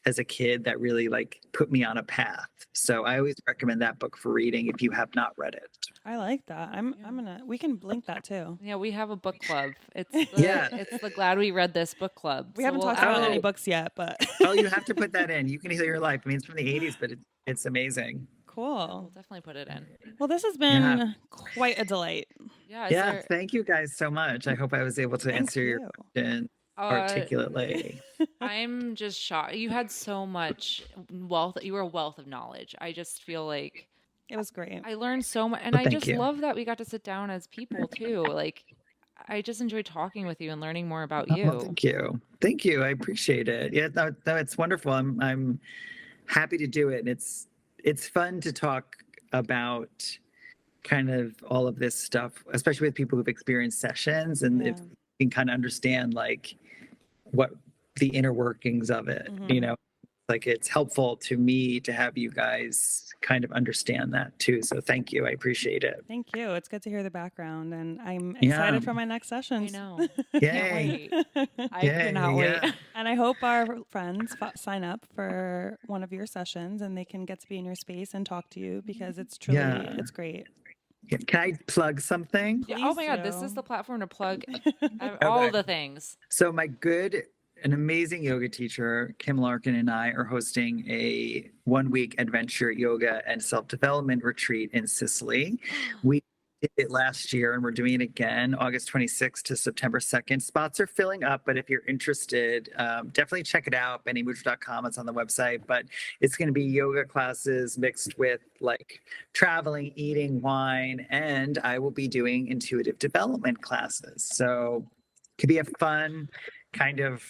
as a kid that really like put me on a path. So I always recommend that book for reading if you have not read it. I like that. We can link that too. Yeah, we have a book club. It's Yeah. it's the Glad We Read This book club. We So haven't we'll talked about add any it. books yet, but Oh, you have to put that in. You Can Heal Your Life. I mean, it's from the 80s, but it's amazing. We'll cool. definitely put it in. Well, this has been quite a delight. Yeah. Is Yeah, there, thank you guys so much. I hope I was able to Thank answer your you. question articulately. I'm just shocked. You had so much wealth. You were a wealth of knowledge. I just feel like It was great. I learned so much, and Well, I thank just you. love that we got to sit down as people too. Like, I just enjoyed talking with you and learning more about Oh, you. well, thank you. Thank you. I appreciate it. Yeah, no, it's wonderful. I'm happy to do it. And it's fun to talk about kind of all of this stuff, especially with people who've experienced sessions and if Yeah. you can kind of understand like what the inner workings of it, you know, like it's helpful to me to have you guys kind of understand that too. So thank you. I appreciate it. Thank you. It's good to hear the background, and I'm Yeah. excited for my next I sessions. know. Yay. Can't wait. I Yay, cannot wait. yeah. And I hope our friends sign up for one of your sessions, and they can get to be in your space and talk to you because it's truly it's great. Yeah, can I plug something? Yeah, oh Please my God, this do. is the platform to plug all Okay. the things. So my an amazing yoga teacher, Kim Larkin, and I are hosting a 1-week adventure yoga and self-development retreat in Sicily. We did it last year and we're doing it again, August 26th to September 2nd. Spots are filling up, but if you're interested, definitely check it out, bennymoocher.com. It's on the website, but it's going to be yoga classes mixed with like traveling, eating, wine, and I will be doing intuitive development classes. So it could be a fun kind of,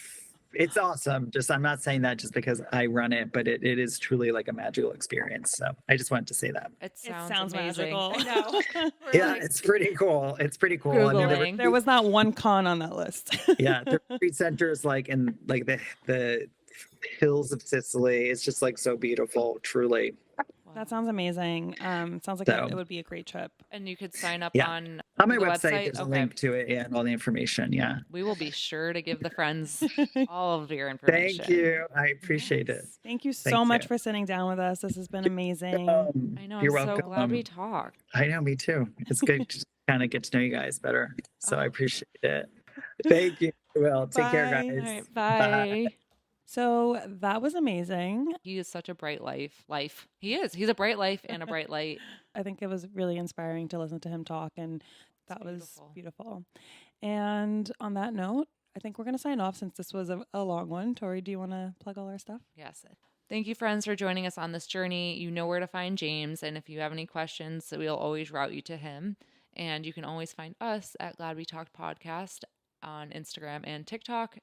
it's awesome. Just, I'm not saying that just because I run it, but it is truly like a magical experience. So I just wanted to say that. It It sounds, sounds amazing. magical. I know. We're Yeah, like, it's pretty cool. It's pretty cool. I mean, Googling. There was not one con on that list. yeah, the retreat center is like in like the hills of Sicily. It's just like so beautiful, truly. That sounds amazing. Sounds like So- it would be a great trip. And you could sign up Yeah. on On my the website, there's a link to it and all the information. Yeah. We will be sure to give the friends all of your information. Thank you. I appreciate it. Thank you so Thank much you. for sitting down with us. This has been amazing. I know. You're I'm welcome. so glad we talked. I know, me too. It's good to kind of get to know you guys better. So I Oh. appreciate it. Thank you. Well, take care, Bye. guys. All right, bye. So that was amazing. He is such a bright life. He is. He's a bright life and a bright light. I think it was really inspiring to listen to him talk, and that was beautiful. beautiful. And on that note, I think we're going to sign off since this was a long one. Tori, do you want to plug all our stuff? Yes. Thank you, friends, for joining us on this journey. You know where to find James. And if you have any questions, we'll always route you to him. And you can always find us at Glad We Talked Podcast on Instagram and TikTok.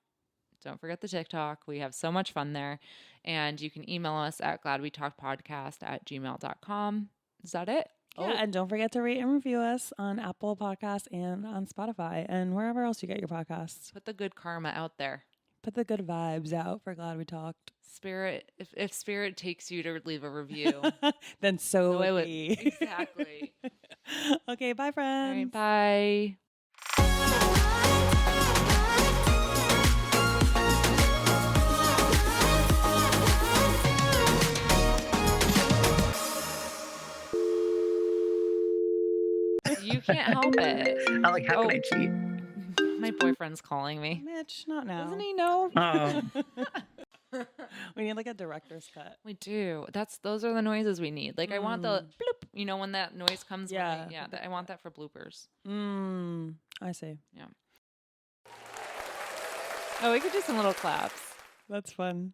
Don't forget the TikTok. We have so much fun there. And you can email us at gladwetalkpodcast@gmail.com. Is that it? Yeah, and don't forget to rate and review us on Apple Podcasts and on Spotify and wherever else you get your podcasts. Put the good karma out there. Put the good vibes out for Glad We Talked. Spirit, if Spirit takes you to leave a review, Then so it would would- we. exactly. Okay, bye, All friends. right, bye. You can't help it. I'm like, how Oh. can I cheat? My boyfriend's calling me. Mitch, not now. Doesn't he know? Oh, We need like a director's cut. We do. Those are the noises we need. Like I want the bloop. You know when that noise comes. Yeah. I want that for bloopers. I see. Oh, we could do some little claps. That's fun.